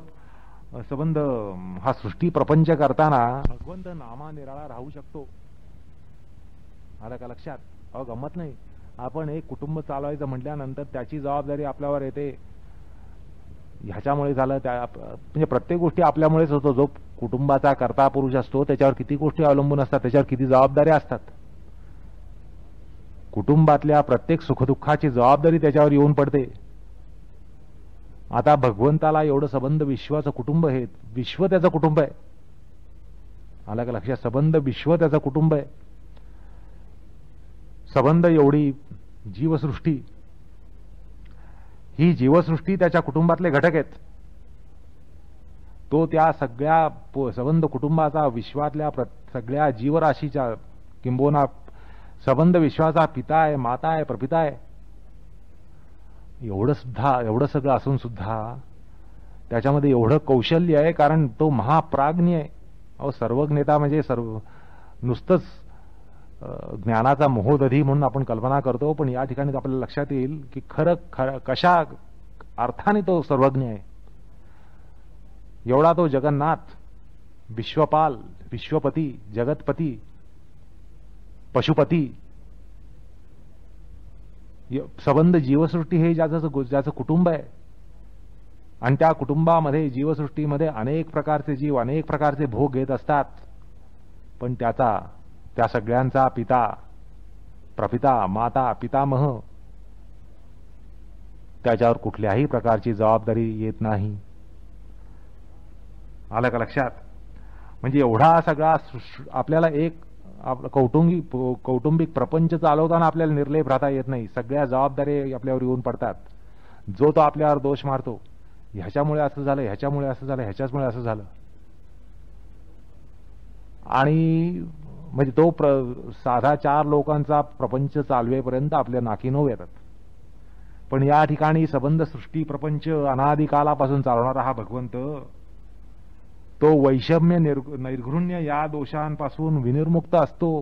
संबंध हा सृष्टी प्रपंच करताना भगवंत नामानिराळा राहू शकतो. आलं का लक्षात? गमत नाही. आपण एक कुटुंब चालवायचं म्हटल्यानंतर त्याची जबाबदारी आपल्यावर येते. ह्याच्यामुळे झालं, म्हणजे प्रत्येक गोष्टी आपल्यामुळेच होतो. जो कुटुंबाचा कर्ता पुरुष असतो त्याच्यावर किती गोष्टी अवलंबून असतात, त्याच्यावर किती जबाबदाऱ्या असतात. कुटुंबातल्या प्रत्येक सुखदुःखाची जबाबदारी त्याच्यावर येऊन पडते. आता भगवंताला एवढं संबंध विश्वाचं कुटुंब आहे, विश्व त्याचं कुटुंब आहे. आलं का लक्षात? संबंध विश्व त्याचं कुटुंब आहे. संबंध एवढी जीवसृष्टी, ही जीवसृष्टी त्याच्या कुटुंबातले घटक आहेत. तो त्या सगळ्या संबंध कुटुंबाचा, विश्वातल्या सगळ्या जीवराशीच्या किंबोना संबंध विश्वाचा पिता आहे, माता आहे, प्रपिता आहे. एवढं सगळं असून सुद्धा त्याच्यामध्ये एवढं कौशल्य आहे, कारण तो महाप्राज्ञ आहे. अहो, सर्वज्ञता म्हणजे नुसतंच ज्ञानाचा महोदधी म्हणून आपण कल्पना करतो, पण या ठिकाणी आपल्याला लक्षात येईल की खरं कशा अर्थाने तो सर्वज्ञ आहे. एवढा तो जगन्नाथ, विश्वपाल, विश्वपती, जगतपती, पशुपती, संबंध जीवसृष्टी हे ज्याचं कुटुंब आहे, आणि त्या कुटुंबामध्ये, जीवसृष्टीमध्ये अनेक प्रकारचे जीव अनेक प्रकारचे भोग घेत असतात, पण त्या सगळ्यांचा पिता, प्रपिता, माता, पितामह, त्याच्यावर कुठल्याही प्रकारची जबाबदारी येत नाही. आलं का लक्षात? म्हणजे एवढा सगळा आपल्याला एक कौटुंबिक प्रपंच चालवताना आपल्याला निर्लेप राहता येत नाही. सगळ्या जबाबदारी आपल्यावर येऊन पडतात. जो तो आपल्यावर दोष मारतो, ह्याच्यामुळे असं झालं, ह्याच्यामुळे असं झालं, ह्याच्यामुळे असं झालं, आणि म्हणजे तो साधा 4 लोकांचा प्रपंच चालवेपर्यंत आपल्या नाकी नऊ येतात. पण या ठिकाणी संबंध सृष्टी प्रपंच अनादिकालापासून चालवणारा हा भगवंत, तो वैषम्य, नैर्घृण्य या दोषांपासून विनिर्मुक्त असतो.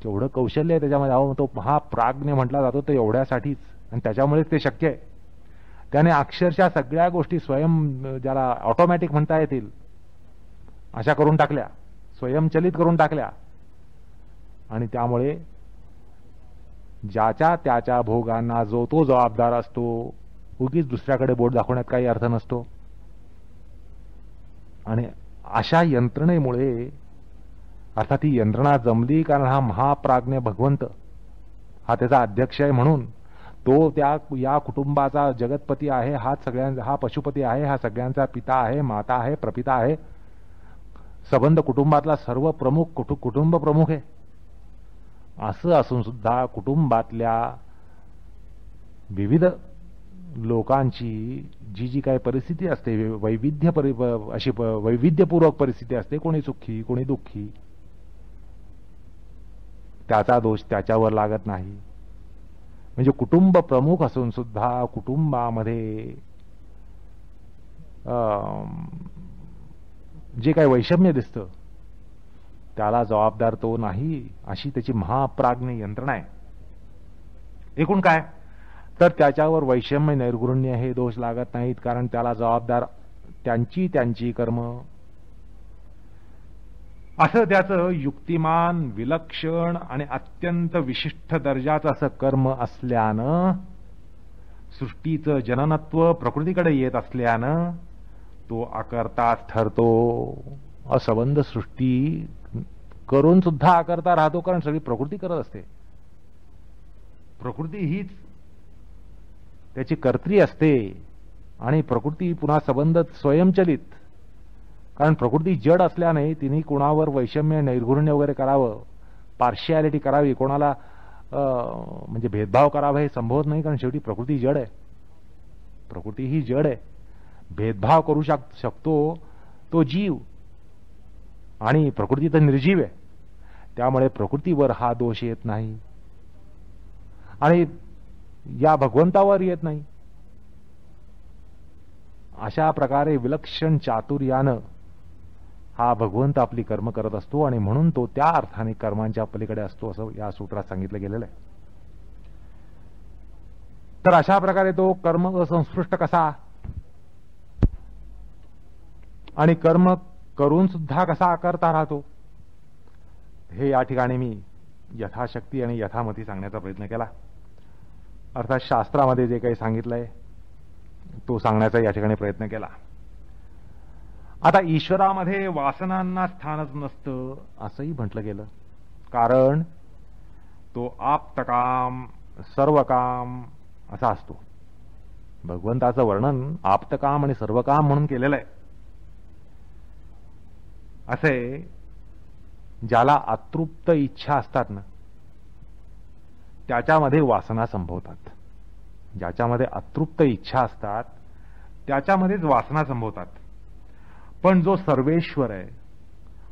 केवढं कौशल्य आहे त्याच्यामध्ये. अहो, तो महाप्राज्ञ म्हटला जातो तो एवढ्यासाठीच, आणि त्याच्यामुळेच ते शक्य आहे. त्याने अक्षरशः सगळ्या गोष्टी स्वयं, ज्याला ऑटोमॅटिक म्हणता येतील, अशा करून टाकल्या, स्वयंचलित करून टाकल्या. आणि त्यामुळे ज्याच्या त्याच्या भोगांना जो तो जबाबदार असतो. उगीच दुसऱ्याकडे बोट दाखवण्यात काही अर्थ नसतो. आणि अशा यंत्रणेमुळे, अर्थात ही यंत्रणा जमली कारण हा महाप्राज्ञ भगवंत हा त्याचा अध्यक्ष आहे, म्हणून तो या कुटुंबाचा जगतपती आहे, हा पशुपती आहे, हा सगळ्यांचा पिता आहे, माता आहे, प्रपिता आहे, संबंध कुटुंबातला सर्व प्रमुख कुटुंब प्रमुख आहे. असं असून सुद्धा कुटुंबातल्या विविध लोकांची जी काही परिस्थिती असते, अशी वैविध्यपूर्वक परिस्थिती असते, कोणी सुखी कोणी दुःखी, त्याचा दोष त्याच्यावर लागत नाही. म्हणजे कुटुंब प्रमुख असून सुद्धा कुटुंबामध्ये जे काही वैषम्य दिसतं त्याला जबाबदार तो नाही, अशी त्याची महाप्राज्ञ यंत्रणा आहे. एकूण काय तर त्याच्यावर वैषम्य, नैर्घृण्य हे दोष लागत नाहीत, कारण त्याला जबाबदार त्यांची कर्म. असं त्याचं युक्तिमान, विलक्षण आणि अत्यंत विशिष्ट दर्जाचं असं कर्म असल्यानं, सृष्टीचं जननत्व प्रकृतीकडे येत असल्यानं तो अकर्ताच ठरतो. असंबंध सृष्टी करून सुद्धा अकर्ता राहतो, कारण सगळी प्रकृती करत असते. प्रकृती हीच त्याची कर्त्री असते, आणि प्रकृती पुन्हा संबंध स्वयंचलित, कारण प्रकृती जड असल्याने तिने कोणावर वैषम्य, नैर्घृण्य वगैरे करावं, पार्शियालिटी करावी, कोणाला म्हणजे भेदभाव करावा हे संभवत नाही, कारण शेवटी प्रकृती जड आहे. प्रकृती ही जड आहे. भेदभाव करू शकतो तो जीव, आणि प्रकृती तर निर्जीव आहे. त्यामुळे प्रकृतीवर हा दोष येत नाही, आणि या भगवंतावर येत नाही. अशा प्रकारे विलक्षण चातुर्यानं हा भगवंत आपली कर्म करत असतो, आणि म्हणून तो त्या अर्थाने कर्मांच्या पलीकडे असतो, असं या सूत्रात सांगितलं गेलेलं आहे. तर अशा प्रकारे तो कर्म असंस्पृष्ट कसा, आणि कर्म करून सुद्धा कसा अकर्ता राहतो, हे या ठिकाणी मी यथाशक्ती आणि यथामती सांगण्याचा प्रयत्न केला. अर्थात शास्त्रामध्ये जे काही सांगितलंय तो सांगण्याचा या ठिकाणी प्रयत्न केला. आता ईश्वरामध्ये वासनांना स्थानच नसतं असंही म्हटलं गेलं, कारण तो आप्तकाम, सर्वकाम असा असतो. भगवंताचं वर्णन आप्तकाम आणि सर्वकाम म्हणून केलेलं आहे. असे ज्याला अतृप्त इच्छा असतात ना, त्याच्यामध्ये वासना संभवतात. ज्याच्यामध्ये अतृप्त इच्छा असतात त्याच्यामध्येच वासना संभवतात. पण जो सर्वेश्वर आहे,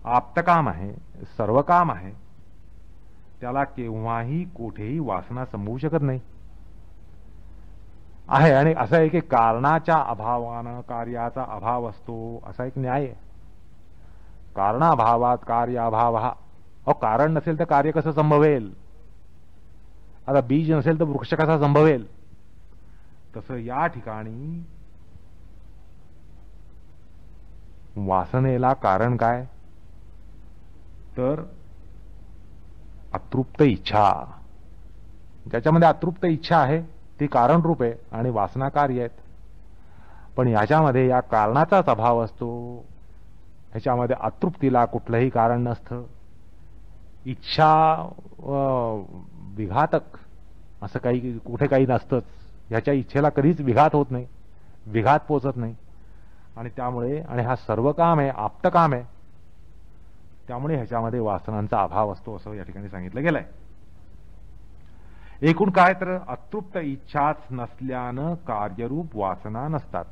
आप्तकाम आहे, सर्व काम आहे, त्याला केव्हाही कुठेही वासना संभवू शकत नाही आहे. आणि असं आहे की कारणाच्या अभावानं कार्याचा अभाव असतो, असा एक न्याय आहे. कारणाभावात कार्याभाव हा. कारण नसेल तर कार्य कसं संभवेल? आता बीज नसेल तर वृक्ष कसा संभवेल? तसं या ठिकाणी वासनेला कारण काय? तर अतृप्त इच्छा. ज्याच्यामध्ये अतृप्त इच्छा आहे ती कारण रूप आहे आणि वासना कार्य आहेत. पण याच्यामध्ये या कारणाचाच अभाव असतो. ह्याच्यामध्ये अतृप्तीला कुठलंही कारण नसतं. इच्छा विघातक असं काही कुठे काही नसतंच. ह्याच्या इच्छेला कधीच विघात होत नाही, विघात पोचत नाही. आणि त्यामुळे, आणि हा सर्व काम आहे, आप्त काम आहे, त्यामुळे ह्याच्यामध्ये वासनांचा अभाव असतो असं या ठिकाणी सांगितलं गेलंय. एकूण काय तर अतृप्त इच्छाच नसल्यानं कार्यरूप वासना नसतात.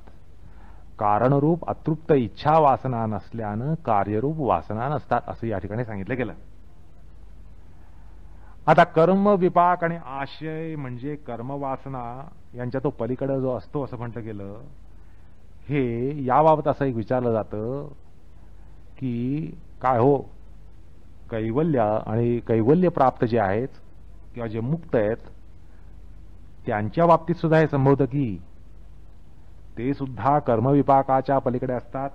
कारणरूप अतृप्त इच्छा वासना नसल्यानं कार्यरूप वासना नसतात असं या ठिकाणी सांगितलं गेलं. आता कर्म विपाक आणि आशय म्हणजे कर्मवासना यांच्या तो पलीकडे जो असतो असं म्हटलं गेलं. हे याबाबत असं एक विचारलं जातं की काय हो, कैवल्य आणि कैवल्य प्राप्त जे आहेत किंवा जे मुक्त आहेत त्यांच्या बाबतीत सुद्धा हे संभवतं की ते सुद्धा कर्मविपाकाच्या पलीकडे असतात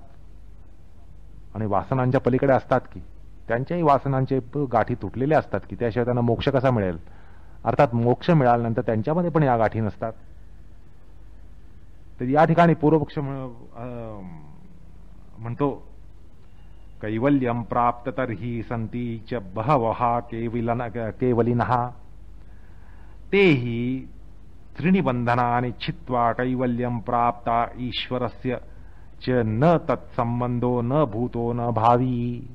आणि वासनांच्या पलीकडे असतात की त्यांच्याही वासनांचे गाठी तुटलेले असतात की त्याशिवाय त्यांना मोक्ष कसा मिळेल? अर्थात मोक्ष मिळाल्यानंतर त्यांच्यामध्ये पण या गाठी नसतात. तर या ठिकाणी पूर्वपक्ष म्हणतो कैवल्यम प्राप्त तर्हि संती च बहवः केवलिनः तेहि त्रीणि बंधनानि छित्त्वा कैवल्यम प्राप्ता ईश्वरस्य च न तत्संबंधो न भूतो न भावी.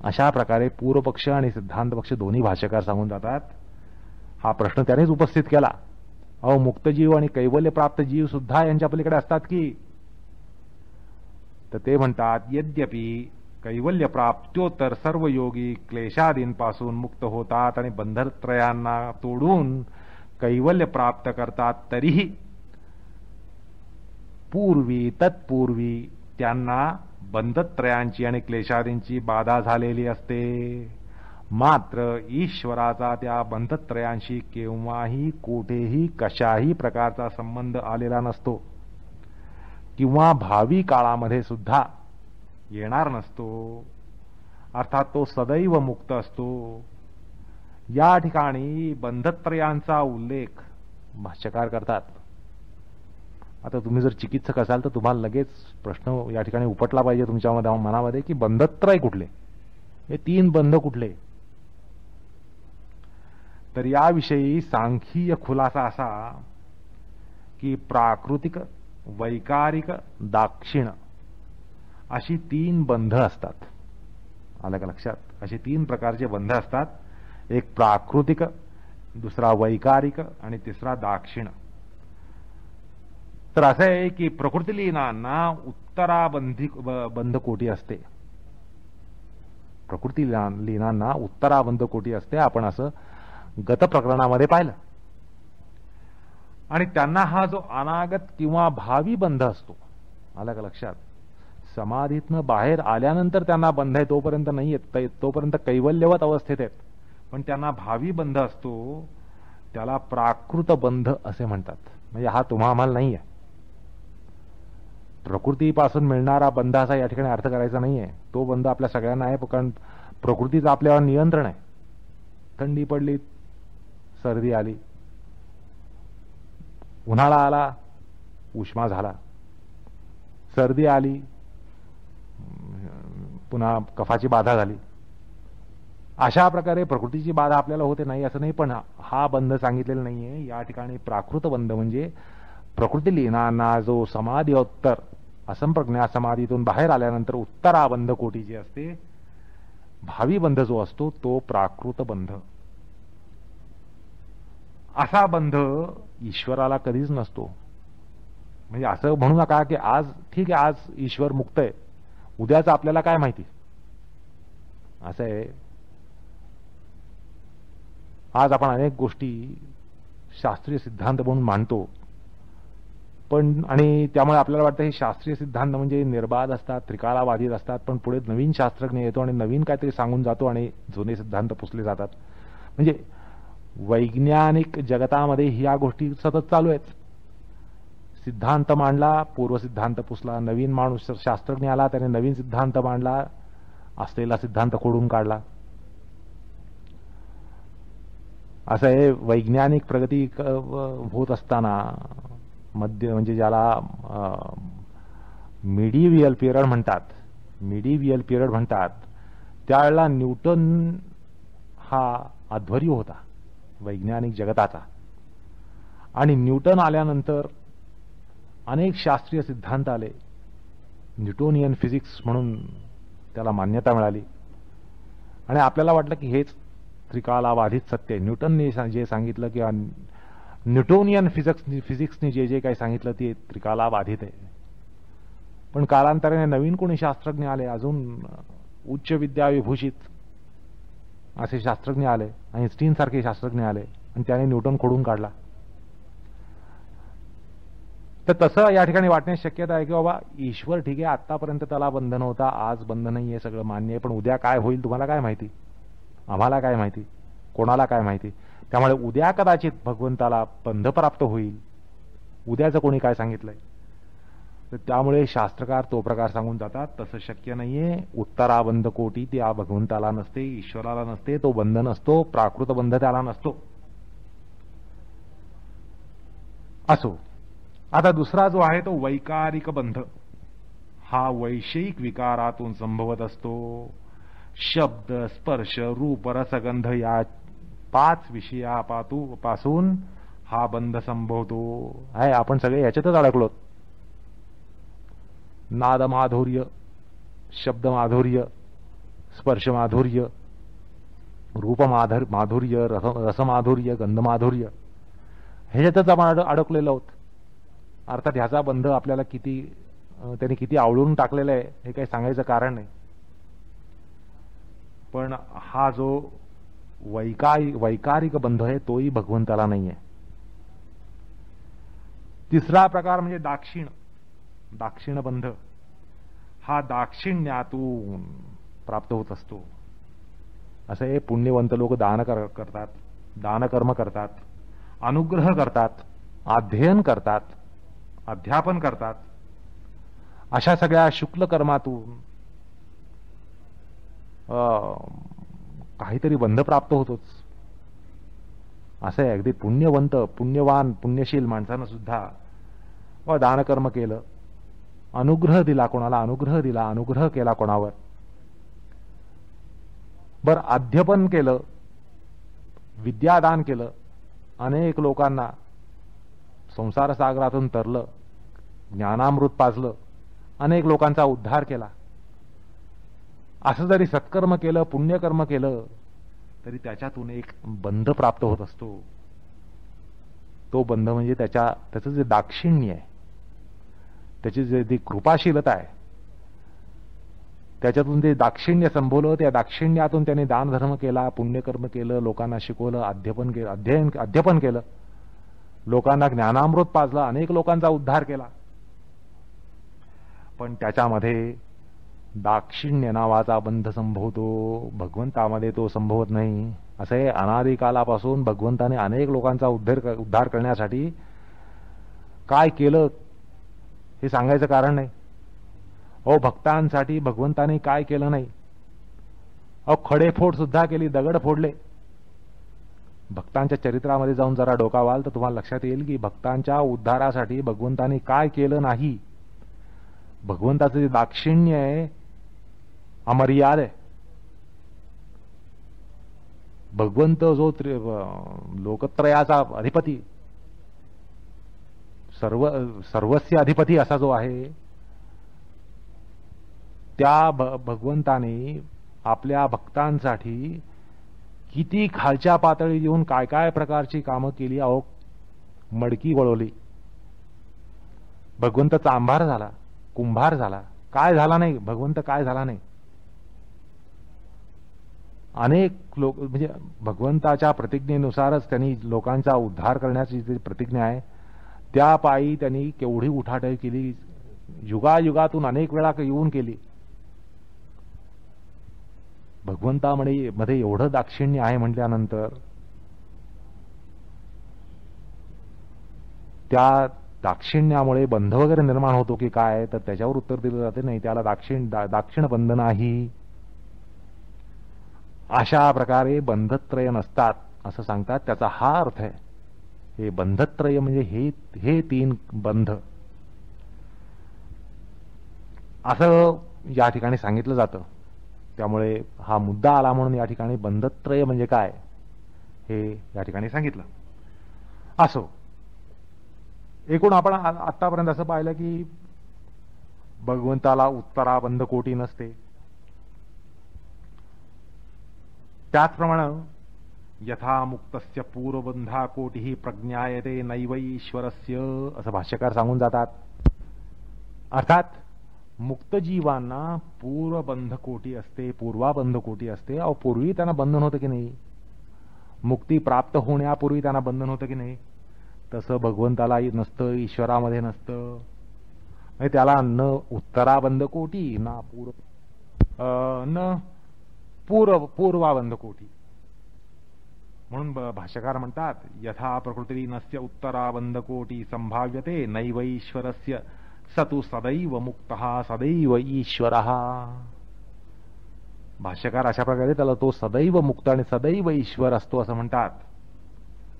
अशा प्रकारे पूर्वपक्ष आणि सिद्धांत पक्ष दोन्ही भाष्यकार सांगून जातात. हा प्रश्न त्यानेच उपस्थित केला. अहो, मुक्त जीव आणि कैवल्य प्राप्त जीव सुद्धा यांच्या पलीकडे असतात की? तर ते म्हणतात यद्यपि कैवल्य प्राप्त्योत्तर सर्व योगी क्लेशादींपासून मुक्त होतात आणि बंधत्रयांना तोडून कैवल्य प्राप्त करतात, तरीही तत्पूर्वी त्यांना बंधत्रयांची आणि क्लेशादींची बाधा झालेली असते. मात्र ईश्वराचा त्या बंधत्रयांशी केव्हाही कोठेही कशाही प्रकारचा संबंध आलेला नसतो किंवा भावी काळामध्ये सुद्धा येणार नसतो. अर्थात तो सदैव मुक्त असतो. या ठिकाणी बंधत्रयांचा उल्लेख भाष्यकार करतात. आता तुम्ही जर चिकित्सक असाल तर तुम्हाला लगेच प्रश्न या ठिकाणी उपटला पाहिजे तुमच्या मनामध्ये की बंधत्रय कुठले, हे तीन बंध कुठले? तर याविषयी सांख्यीय खुलासा असा की प्राकृतिक, वैकारिक, दाक्षिण अशी तीन बंध असतात. आलं का लक्षात? अशी तीन प्रकारचे बंध असतात. एक प्राकृतिक, दुसरा वैकारिक आणि तिसरा दाक्षिण. तर असं आहे की प्रकृतिलीनांना उत्तराबंधी बंध कोटी असते. प्रकृतिलीनांना उत्तराबंध कोटी असते. आपण असं गत प्रकरणामध्ये पाहिलं. आणि त्यांना हा जो अनागत किंवा भावी बंध असतो, आला का लक्षात? समाधीतनं बाहेर आल्यानंतर त्यांना बंध आहे तोपर्यंत नाही येत, तोपर्यंत कैवल्यवत अवस्थेत आहेत. पण त्यांना भावी बंध असतो, त्याला प्राकृत बंध असे म्हणतात. म्हणजे हा तुम्हा आम्हाला नाही आहे. प्रकृतीपासून मिळणारा बंध असा या ठिकाणी अर्थ करायचा नाहीये. तो बंध आपल्या सगळ्यांना आहे, कारण प्रकृतीचं आपल्यावर नियंत्रण आहे. थंडी पडली, सर्दी आली, उन्हाळा आला, उष्मा झाला, सर्दी आली, पुन्हा कफाची बाधा झाली. अशा प्रकारे प्रकृतीची बाधा आपल्याला होते नाही असं नाही. पण हा बंध सांगितलेला नाहीये या ठिकाणी. प्राकृत बंध म्हणजे प्रकृतिलीनांना जो समाधीोत्तर असंप्रज्ञा समाधीतून बाहेर आल्यानंतर उत्तराबंध कोटी जी असते, भावी बंध जो असतो तो प्राकृत बंध. असा बंध ईश्वराला कधीच नसतो. म्हणजे असं म्हणू नका की आज ठीक आहे, आज ईश्वर मुक्त आहे, उद्याचं आपल्याला काय माहिती. असं आहे, आज आपण अनेक गोष्टी शास्त्रीय सिद्धांत म्हणून मांडतो, पण आणि त्यामुळे आपल्याला वाटतं हे शास्त्रीय सिद्धांत म्हणजे निर्बाध असतात, त्रिकालाबाधित असतात, पण पुढे नवीन शास्त्रज्ञ येतो आणि नवीन काहीतरी सांगून जातो आणि जुने सिद्धांत पुसले जातात. म्हणजे वैज्ञानिक जगतामध्ये ह्या गोष्टी सतत चालू आहेत. सिद्धांत मांडला, पूर्वसिद्धांत पुसला, नवीन माणूस शास्त्रज्ञ आला, त्याने नवीन सिद्धांत मांडला, असलेला सिद्धांत खोडून काढला. असं हे वैज्ञानिक प्रगती होत असताना म्हणजे ज्याला मिडीवियल पिरियड म्हणतात, त्यावेळेला न्यूटन हा अध्वर्यू होता वैज्ञानिक जगताचा. आणि न्यूटन आल्यानंतर अनेक शास्त्रीय सिद्धांत आले, न्यूटोनियन फिजिक्स म्हणून त्याला मान्यता मिळाली. आणि आपल्याला वाटलं की हेच त्रिकालाबाधित सत्य आहे. न्यूटनने जे सांगितलं किंवा न्यूटोनियन फिजिक्सने जे काही सांगितलं ते त्रिकालाबाधित आहे. पण कालांतराने नवीन कोणी शास्त्रज्ञ आले, अजून उच्च विद्या विभूषित असे शास्त्रज्ञ आले, आइन्स्टीन सारखे शास्त्रज्ञ आले, आणि त्याने न्यूटन खोडून काढला. तर तसं या ठिकाणी वाटण्याची शक्यता आहे की बाबा ईश्वर ठीक आहे, आतापर्यंत त्याला बंधन होता, आज बंधन नाही आहे, सगळं मान्य आहे, पण उद्या काय होईल तुम्हाला काय माहिती, आम्हाला काय माहिती, कोणाला काय माहिती. त्यामुळे उद्या कदाचित भगवंताला बंध प्राप्त होईल, उद्याचं कोणी काय सांगितलंय. तर त्यामुळे शास्त्रकार तो प्रकार सांगून जातात तसं शक्य नाहीये. उत्तराबंध कोटी त्या भगवंताला नसते, ईश्वराला नसते, तो बंध नसतो, प्राकृत बंध त्याला नसतो. असो, आता दुसरा जो आहे तो वैकारिक बंध. हा वैषयिक विकारातून संभवत असतो. शब्द, स्पर्श, रूप, रसगंध या 5 विषयापासून हा बंध संभवतो. आहे आपण सगळे याच्यातच अडकलोत. नाद माधुर्य, शब्द माधुर्य, स्पर्श माधुर्य, रूप माधुर्य, रस माधुर्य, गंध माधुर्य, ह्याच्यातच आपण अडकलेलो आहोत. अर्थात ह्याचा बंध आपल्याला त्यांनी किती आवळून टाकलेला आहे हे काही सांगायचं कारण नाही. पण हा जो वैकारिक बंध आहे तोही भगवंताला नाहीये. तिसरा प्रकार म्हणजे दाक्षिण बंध. हा दाक्षिण्यातून प्राप्त होत असतो. असं हे पुण्यवंत लोक दानकर्म करतात, अनुग्रह करतात, अध्ययन करतात, अध्यापन करतात. अशा सगळ्या शुक्ल कर्मातून काहीतरी बंध प्राप्त होतोच. असं आहे, अगदी पुण्यवंत, पुण्यवान, पुण्यशील माणसानं सुद्धा दानकर्म केलं, अनुग्रह दिला कोणाला, अनुग्रह केला कोणावर, बर अध्यापन केलं, विद्यादान केलं, अनेक लोकांना संसार सागरातून तरलं, ज्ञानामृत पाजलं, अनेक लोकांचा उद्धार केला. असं जरी सत्कर्म केलं, पुण्यकर्म केलं, तरी त्याच्यातून एक बंध प्राप्त होत असतो. तो बंध म्हणजे त्याचं जे दाक्षिण्य आहे, त्याची जी कृपाशीलता आहे, त्याच्यातून जे दाक्षिण्य संभवलं, त्या दाक्षिण्यातून त्याने दानधर्म केला, पुण्यकर्म केलं, लोकांना शिकवलं, अध्यापन केलं, लोकांना ज्ञानामृत पाजलं, अनेक लोकांचा उद्धार केला. पण त्याच्यामध्ये दाक्षिण्य नावाचा बंध संभवतो, भगवंतामध्ये तो संभवत नाही. असे अनादिकालापासून भगवंताने अनेक लोकांचा उद्धार करण्यासाठी काय केलं हे सांगायचं कारण नाही. भक्तांसाठी भगवंताने काय केलं नाही. खडेफोड सुद्धा केली, दगड फोडले. भक्तांच्या चरित्रामध्ये जाऊन जरा डोकावाल तर तुम्हाला लक्षात येईल की भक्तांच्या उद्धारासाठी भगवंताने काय केलं नाही. भगवंताचं जे दाक्षिण्य आहे अमर्याद आहे. भगवंत जो लोकत्रयाचा अधिपती, सर्वस्य अधिपती असा जो आहे, त्या भगवंताने आपल्या भक्तांसाठी किती खालच्या पातळी येऊन काय काय प्रकारची कामं केली. मडकी वळवली. भगवंत चांभार झाला, कुंभार झाला. काय झाला नाही, भगवंत काय झाला नाही. अनेक लोक म्हणजे भगवंताच्या प्रतिज्ञेनुसारच त्यांनी लोकांचा उद्धार करण्याची जी प्रतिज्ञा आहे त्या पायी त्यांनी केवढी उठाठेव केली, युगायुगातून अनेक वेळा येऊन केली. भगवंतामध्ये एवढं दाक्षिण्य आहे म्हटल्यानंतर त्या दाक्षिण्यामुळे बंध वगैरे निर्माण होतो की काय, तर त्याच्यावर उत्तर दिलं जाते नाही, त्याला दाक्षिण बंध नाही. अशा प्रकारे बंधत्रय नसतात असं सांगतात. त्याचा हा अर्थ आहे. हे बंधत्रय म्हणजे हे तीन बंध असं या ठिकाणी सांगितलं जातं. त्यामुळे हा मुद्दा आला म्हणून या ठिकाणी बंधत्रय म्हणजे काय हे या ठिकाणी सांगितलं. असो, एकूण आपण आतापर्यंत असं पाहिलं की भगवंताला उत्तराबंध कोटी नसते. त्याचप्रमाणे यथा मुक्तस्य पूर्वबंधा कोटीही प्रज्ञायते नैव ईश्वरस्य असं भाष्यकार सांगून जातात. अर्थात मुक्त जीवांना पूर्वबंध कोटी असते, पूर्वाबंध कोटी असते. अहो, पूर्वी त्यांना बंधन होतं की नाही, मुक्ती प्राप्त होण्यापूर्वी त्यांना बंधन होतं की नाही, तसं भगवंताला नसतं, ईश्वरामध्ये नसतं. म्हणजे त्याला न उत्तराबंध कोटी ना पूर्वाबंध कोटी. म्हणून भाष्यकार म्हणतात यथा प्रकृती नस्य उत्तराबंध कोटी संभाव्यते नैव ईश्वरस्य सतु सदैव मुक्तः सदैव ईश्वरः. भाष्यकार अशा प्रकारे त्याला तो सदैव मुक्त आणि सदैव ईश्वर असतो असं म्हणतात.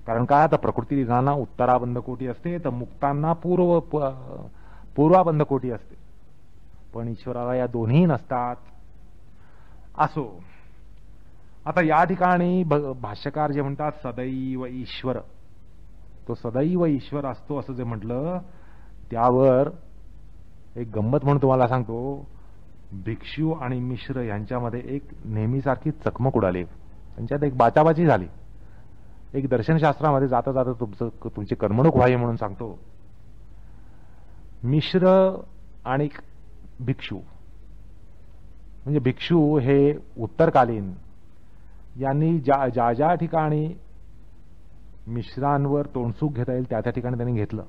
कारण काय, आता प्रकृतीना उत्तराबंध कोटी असते तर मुक्तांना पूर्वाबंध कोटी असते, पण ईश्वराला या दोन्ही नसतात. असो, आता या ठिकाणी भाष्यकार जे म्हणतात सदैव ईश्वर, तो सदैव ईश्वर असतो असं जे म्हटलं त्यावर एक गंमत म्हणून तुम्हाला सांगतो. भिक्षू आणि मिश्र यांच्यामध्ये एक नेहमीसारखी चकमक उडाली, त्यांच्यात एक बाचाबाची झाली. एक दर्शनशास्त्रामध्ये जाता जाता तुमची करमणूक व्हावी म्हणून सांगतो. मिश्र आणि भिक्षू म्हणजे भिक्षू हे उत्तरकालीन यांनी ज्या ज्या ठिकाणी मिश्रांवर तोंडसूक घेता येईल त्या ठिकाणी त्यांनी घेतलं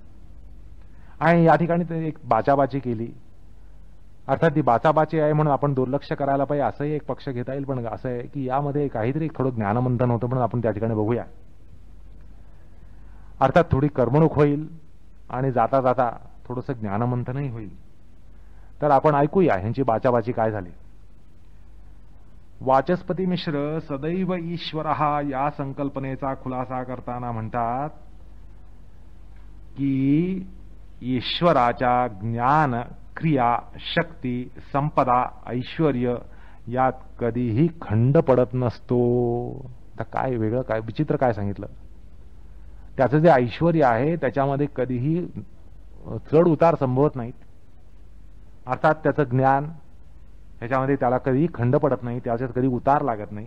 आणि या ठिकाणी त्यांनी एक बाचाबाची केली. अर्थात ती बाचाबाची आहे म्हणून आपण दुर्लक्ष करायला पाहिजे असंही एक पक्ष घेता येईल, पण असं आहे की यामध्ये काहीतरी थोडं ज्ञानमंथन होतं म्हणून आपण त्या ठिकाणी बघूया. अर्थात थोडी करमणूक होईल आणि जाता जाता थोडंसं ज्ञानमंथनही होईल. तर आपण ऐकूया ह्यांची बाचाबाची काय झाली. वाचस्पती मिश्र सदैव ईश्वरः या संकल्पनेचा खुलासा करताना म्हणतात की ईश्वराच्या ज्ञान, क्रिया, शक्ती, संपदा, ऐश्वर्य यात कधीही खंड पडत नसतो. आता काय वेगळं, काय विचित्र काय सांगितलं. त्याचं जे ऐश्वर्य आहे त्याच्यामध्ये कधीही चढ उतार संभवत नाहीत. अर्थात त्याचं ज्ञान ह्याच्यामध्ये त्याला कधी खंड पडत नाही, त्याच्यात कधी उतार लागत नाही.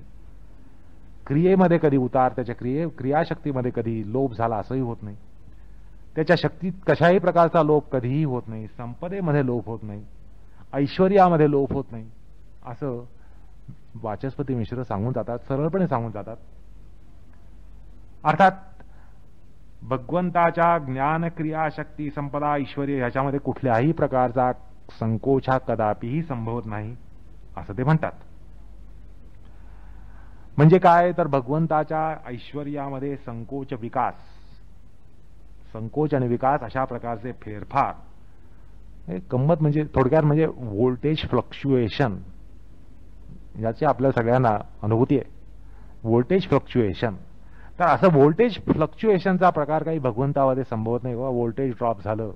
क्रियेमध्ये कधी उतार, त्याच्या क्रियाशक्तीमध्ये कधी लोप झाला असंही होत नाही. त्याच्या शक्तीत कशाही प्रकारचा लोप कधीही होत नाही. संपदेमध्ये लोप होत नाही, ऐश्वर्यामध्ये लोप होत नाही असं वाचस्पती मिश्र सांगून जातात, सरळपणे सांगून जातात. अर्थात भगवंताच्या ज्ञान, क्रिया, शक्ती, संपदा, ऐश्वर्य ह्याच्यामध्ये कुठल्याही प्रकारचा संकोच हा कदापिही संभवत नाही असं ते म्हणतात. म्हणजे काय, तर भगवंताच्या ऐश्वर्यामध्ये संकोच आणि विकास अशा प्रकारचे फेरफार, गंमत म्हणजे थोडक्यात म्हणजे व्होल्टेज फ्लक्च्युएशन, याची आपल्या सगळ्यांना अनुभूती आहे. व्होल्टेज फ्लक्च्युएशन, तर असं व्होल्टेज फ्लक्च्युएशनचा प्रकार काही भगवंतामध्ये संभवत नाही. व्होल्टेज ड्रॉप झालं,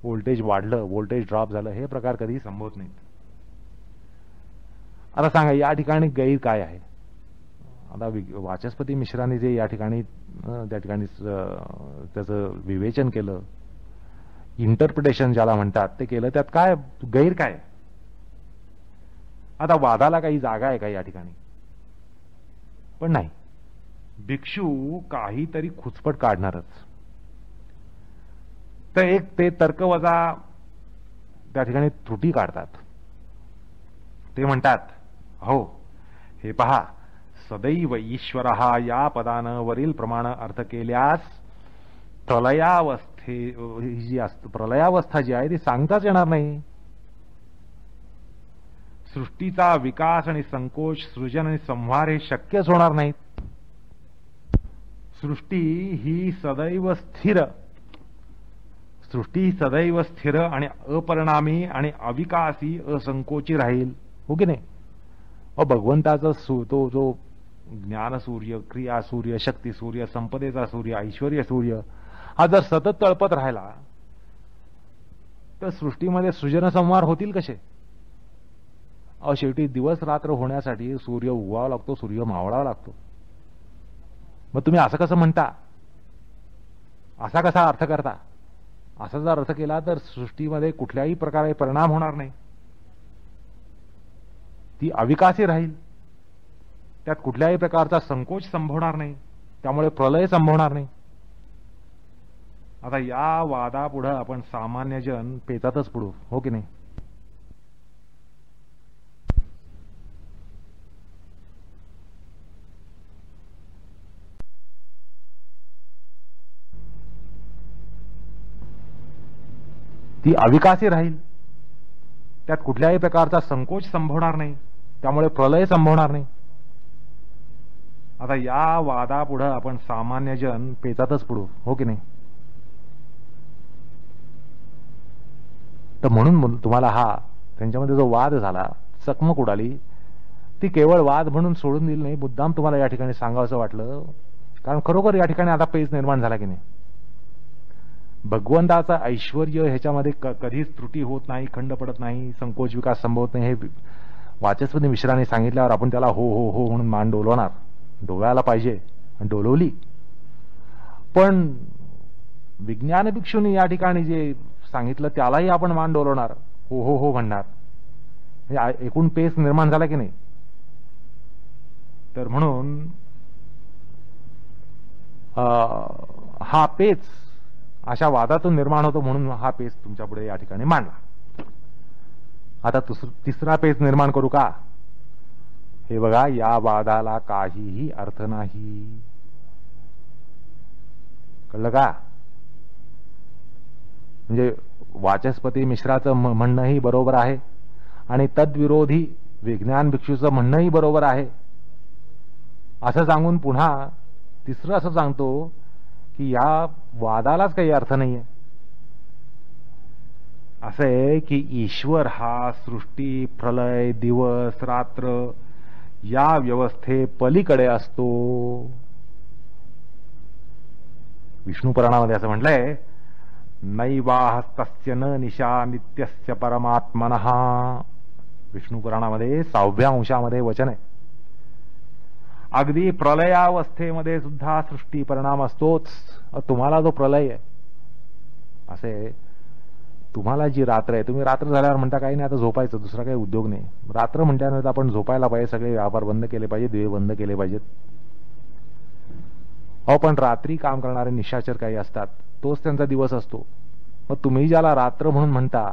व्होल्टेज वाढलं, व्होल्टेज ड्रॉप झालं, हे प्रकार कधीही संभवत नाहीत. आता सांगा या ठिकाणी गैर काय आहे. आता वाचस्पती मिश्रांनी जे या ठिकाणी त्या ठिकाणी त्याचं विवेचन केलं, इंटरप्रिटेशन ज्याला म्हणतात ते केलं, त्यात काय गैर काय. आता वादाला काही जागा आहे का या ठिकाणी, पण नाही. भिक्षू काहीतरी खुचपट काढणारच. तर एक ते तर्कवजा त्या ठिकाणी त्रुटी काढतात. ते म्हणतात, हो हे पहा, सदैव ईश्वर हा या पदानं वरील प्रमाण अर्थ केल्यास प्रलयावस्था जी आहे ती सांगताच येणार नाही. सृष्टीचा विकास आणि संकोच, सृजन आणि संहार हे शक्यच होणार नाहीत. सृष्टी ही सदैव स्थिर आणि अपरिणामी आणि अविकासी असंकोची राहील, हो की नाही? भगवंताचा तो जो ज्ञान सूर्य, क्रिया सूर्य, शक्ती सूर्य, संपदेचा सूर्य, ऐश्वर्य सूर्य हा जर सतत तळपत राहिला तर सृष्टीमध्ये सृजनसंहार होतील कसे? शेवटी दिवस रात्र होण्यासाठी सूर्य उगवावा लागतो, सूर्य मावळावा लागतो. मग तुम्ही असं कसं म्हणता? असा कसा अर्थ करता? असा जर अर्थ केला तर सृष्टीमध्ये कुठल्याही प्रकारे परिणाम होणार नाही, ती अविकासी राहील, त्यात कुठल्याही प्रकारचा संकोच संभवणार नाही, त्यामुळे प्रलय संभवणार नाही. आता या वादापुढं आपण सामान्य जन पेचातच पडू, हो की नाही? ती अविकासी राहील, त्यात कुठल्याही प्रकारचा संकोच संभवणार नाही, त्यामुळे प्रलय संभवणार नाही. आता या वादापुढं आपण सामान्य जन पेचातच पडू, हो की नाही? तर म्हणून तुम्हाला हा त्यांच्यामध्ये जो वाद झाला, चकमक उडाली, ती केवळ वाद म्हणून सोडून दिली नाही, मुद्दाम तुम्हाला या ठिकाणी सांगावंसं वाटलं, कारण खरोखर या ठिकाणी आता पेच निर्माण झाला की नाही. भगवंताचं ऐश्वर्य ह्याच्यामध्ये कधीच त्रुटी होत नाही, खंड पडत नाही, संकोच विकास संभवत नाही. हे वाचस्पती मिश्राने सांगितल्यावर आपण त्याला हो हो हो म्हणून मान डोलवणार, डोलायला पाहिजे, आणि डोलवली. पण विज्ञान भिक्षूंनी या ठिकाणी जे सांगितलं त्यालाही आपण मान डोलवणार, हो हो हो म्हणणार. म्हणजे एकूण पेच निर्माण झाला की नाही. तर म्हणून हा पेच अशा वादातून निर्माण होतो, म्हणून हा पेच तुमच्या पुढे या ठिकाणी मांडला. आता तिसरा पेच निर्माण करू का? हे बघा, या वादाला काहीही अर्थ नाही, कळलं का? म्हणजे वाचस्पती मिश्राचं म्हणणंही बरोबर आहे आणि तद्विरोधी विज्ञान भिक्षूचं म्हणणंही बरोबर आहे, असं सांगून पुन्हा तिसरं असं सांगतो की या वादालाच काही अर्थ नाहीये. असं आहे की ईश्वर हा सृष्टी, प्रलय, दिवस रात्र या व्यवस्थे पलीकडे असतो. विष्णू पुराणामध्ये असं म्हटलंय, नैवाहस्तस्य न निशा नित्यस्य परमात्मनः. विष्णू पुराणामध्ये 6व्या अंशामध्ये वचन आहे. अगदी प्रलयावस्थेमध्ये सुद्धा सृष्टी परिणाम असतोच. तुम्हाला जो प्रलय आहे, असे तुम्हाला जी रात्र आहे, तुम्ही रात्र झाल्यावर म्हणता काही नाही, आता झोपायचं, दुसरा काही उद्योग नाही. रात्र म्हटल्यानंतर आपण झोपायला पाहिजे, सगळे व्यापार बंद केले पाहिजे, दिवे बंद केले पाहिजेत. पण रात्री काम करणारे निशाचर काही असतात, तोच त्यांचा दिवस असतो. मग तुम्ही ज्याला रात्र म्हणून म्हणता,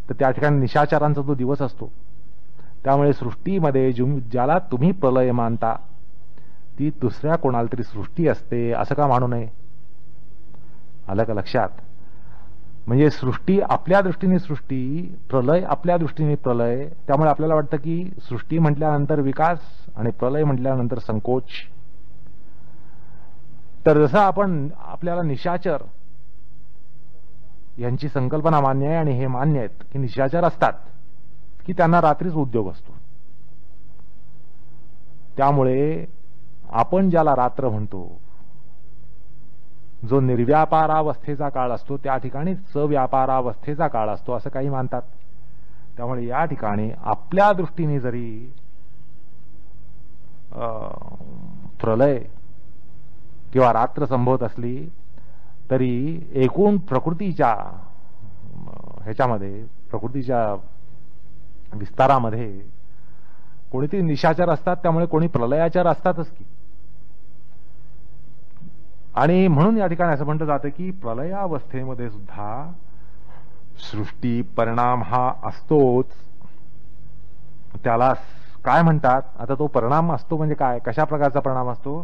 तर त्या ठिकाणी निशाचरांचा तो दिवस असतो. त्यामुळे सृष्टीमध्ये ज्याला तुम्ही प्रलय मानता, ती दुसऱ्या कोणाला तरी सृष्टी असते, असं का मानू नये? आलं का लक्षात? म्हणजे सृष्टी आपल्या दृष्टीने सृष्टी, प्रलय आपल्या दृष्टीने प्रलय. त्यामुळे आपल्याला वाटतं की सृष्टी म्हटल्यानंतर विकास आणि प्रलय म्हटल्यानंतर संकोच. तर जसं आपल्याला निशाचर यांची संकल्पना मान्य आहे आणि हे मान्य आहेत की निशाचर असतात, की त्यांना रात्रीच उद्योग असतो. त्यामुळे आपण ज्याला रात्र म्हणतो, जो निर्व्यापारावस्थेचा काळ असतो, त्या ठिकाणी सव्यापारावस्थेचा काळ असतो, असं काही मानतात. त्यामुळे या ठिकाणी आपल्या दृष्टीने जरी प्रलय किंवा रात्र संभवत असली तरी एकूण प्रकृतीच्या ह्याच्यामध्ये, प्रकृतीच्या विस्तारामध्ये कोणीतरी निशाचर असतात, त्यामुळे कोणी प्रलयाचर असतातच की. आणि म्हणून या ठिकाणी असं म्हटलं जातं की प्रलयावस्थेमध्ये सुद्धा सृष्टी परिणाम हा असतोच, त्याला काय म्हणतात? आता तो परिणाम असतो म्हणजे काय, कशा प्रकारचा परिणाम असतो?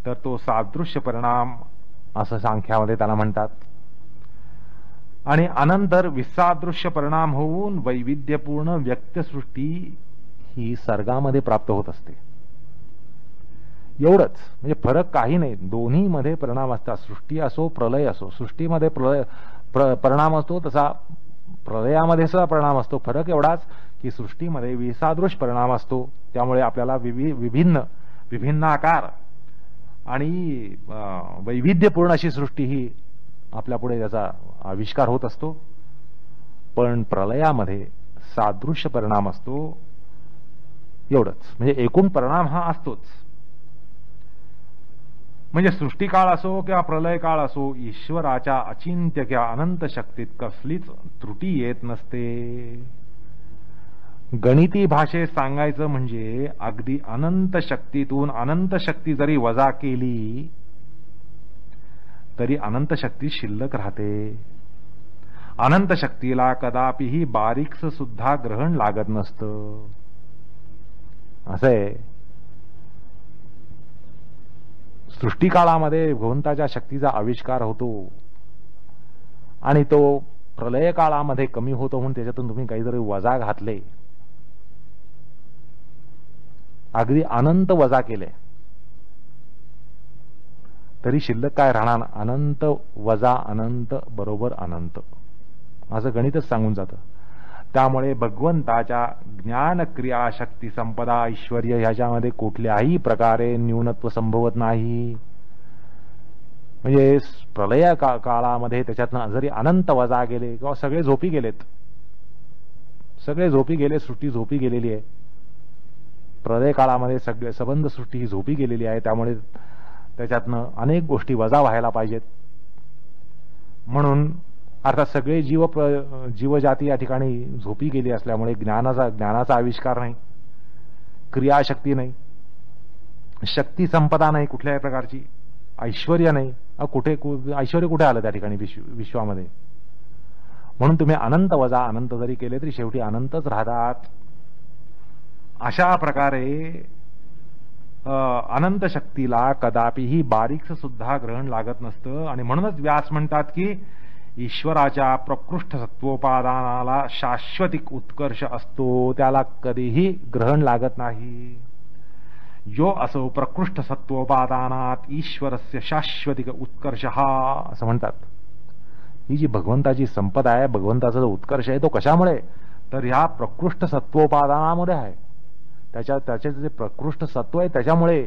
तर तो सादृश्य परिणाम असं सांख्यामध्ये त्याला म्हणतात. आणि अनंतर विसादृश्य परिणाम होऊन वैविध्यपूर्ण व्यक्तसृष्टी ही सर्गामध्ये प्राप्त होत असते. एवढंच, म्हणजे फरक काही नाही. दोन्ही मध्ये परिणाम असतात. सृष्टी असो प्रलय असो, सृष्टीमध्ये परिणाम असतो तसा प्रलयामध्ये सुद्धा परिणाम असतो. फरक एवढाच की सृष्टीमध्ये विसादृश परिणाम असतो, त्यामुळे आपल्याला विभिन्न आकार आणि वैविध्यपूर्ण अशी सृष्टी ही आपल्यापुढे त्याचा आविष्कार होत असतो. पण प्रलयामध्ये सादृश्य परिणाम असतो. एवढंच, म्हणजे एकूण परिणाम हा असतोच. म्हणजे सृष्टी काळ असो किंवा प्रलय काळ असो, ईश्वराच्या अचिंत्य किंवा अनंत शक्तीत कसलीच त्रुटी येत नसते. गणिती भाषेत सांगायचं म्हणजे अगदी अनंत शक्तीतून अनंत शक्ती जरी वजा केली तरी अनंत शक्ती शिल्लक राहते. अनंत शक्तीला कदापिही बारीकस सुद्धा ग्रहण लागत नसतं. असं आहे. सृष्टी काळामध्ये भगवंताच्या शक्तीचा आविष्कार होतो आणि तो प्रलय काळामध्ये कमी होतो, म्हणून त्याच्यातून तुम्ही काहीतरी वजा घातले, अगदी अनंत वजा केले तरी शिल्लक काय राहणार? अनंत वजा अनंत बरोबर अनंत, असं गणितच सांगून जातं. त्यामुळे भगवंताच्या ज्ञान क्रिया शक्ती संपदा ऐश्वर ह्याच्यामध्ये कुठल्याही प्रकारे न्यूनत्व संभवत नाही. म्हणजे प्रलय काळामध्ये त्याच्यातनं जरी अनंत वजा गेले किंवा सगळे झोपी गेलेत, सगळे झोपी गेले, सृष्टी झोपी गेलेली आहे. प्रलय काळामध्ये सगळे सबंध सृष्टी ही झोपी गेलेली आहे. त्यामुळे त्याच्यातनं अनेक गोष्टी वजा व्हायला पाहिजेत. म्हणून अर्थात सगळे जीवजाती या ठिकाणी झोपी गेली असल्यामुळे ज्ञानाचा आविष्कार नाही, क्रियाशक्ती नाही, शक्ती संपदा नाही कुठल्याही प्रकारची, ऐश्वर्य नाही. ऐश्वर्य कुठे आलं त्या ठिकाणी विश्वामध्ये? म्हणून तुम्ही अनंत वजा अनंत जरी केले तरी शेवटी अनंतच राहतात. अशा प्रकारे अनंत शक्तीला कदापिही बारीकस सुद्धा ग्रहण लागत नसतं. आणि म्हणूनच व्यास म्हणतात की ईश्वराच्या प्रकृष्ट सत्वोपादानाला शाश्वतिक उत्कर्ष असतो, त्याला कधीही ग्रहण लागत नाही. यो असो प्रकृष्ट सत्वोपादानात ईश्वरस्य शाश्वतिक उत्कर्ष हा, असं म्हणतात. ही जी भगवंताची संपदा आहे, भगवंताचा जो उत्कर्ष आहे तो कशामुळे? तर ह्या प्रकृष्ट सत्वोपादानामुळे आहे. त्याचे जे प्रकृष्ट सत्व आहे त्याच्यामुळे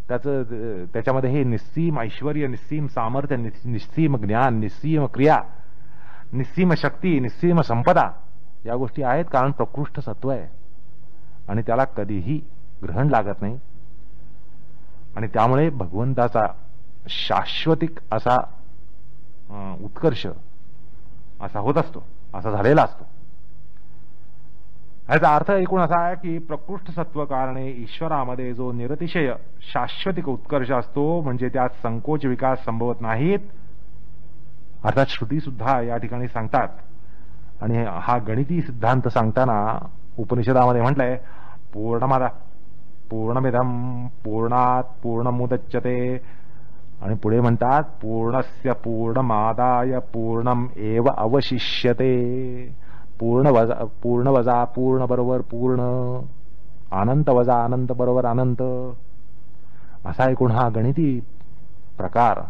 त्याच्यामध्ये हे निस्सीम ऐश्वर्य, निस्सीम सामर्थ्य, निस्सीम ज्ञान, निस्सीम क्रिया, निस्सीम शक्ती, निस्सीम संपदा या गोष्टी आहेत. कारण प्रकृष्ट सत्व आहे आणि त्याला कधीही ग्रहण लागत नाही. आणि त्यामुळे भगवंताचा शाश्वतिक असा उत्कर्ष असा होत असतो, असा झालेला असतो. याचा अर्थ एकूण असा आहे की प्रकृष्ट सत्व कारणे ईश्वरामध्ये जो निरतिशय शाश्वतिक उत्कर्ष असतो, म्हणजे त्यात संकोच विकास संभवत नाहीत. अर्थात श्रुती सुद्धा या ठिकाणी सांगतात. आणि हा गणिती सिद्धांत सांगताना उपनिषदामध्ये म्हटलंय पूर्णमिदं पूर्णात पूर्णमुदच्यते, आणि पुढे म्हणतात पूर्णस्य पूर्णमादाय पूर्णम एव अवशिष्यते. पूर्ण वजा पूर्ण बरोबर पूर्ण, अनंत वजा अनंत बरोबर अनंत, असा एकूण हा गणिती प्रकार,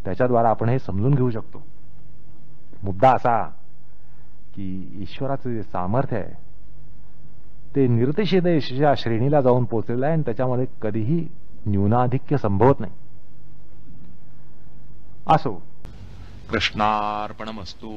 त्याच्याद्वारा आपण हे समजून घेऊ शकतो. मुद्दा असा की ईश्वराचं जे सामर्थ्य आहे ते निरतिशय श्रेणीला जाऊन पोहोचलेलं आहे आणि त्याच्यामध्ये कधीही न्यूनाधिक्य संभवत नाही. असो, कृष्णार्पणमस्तु.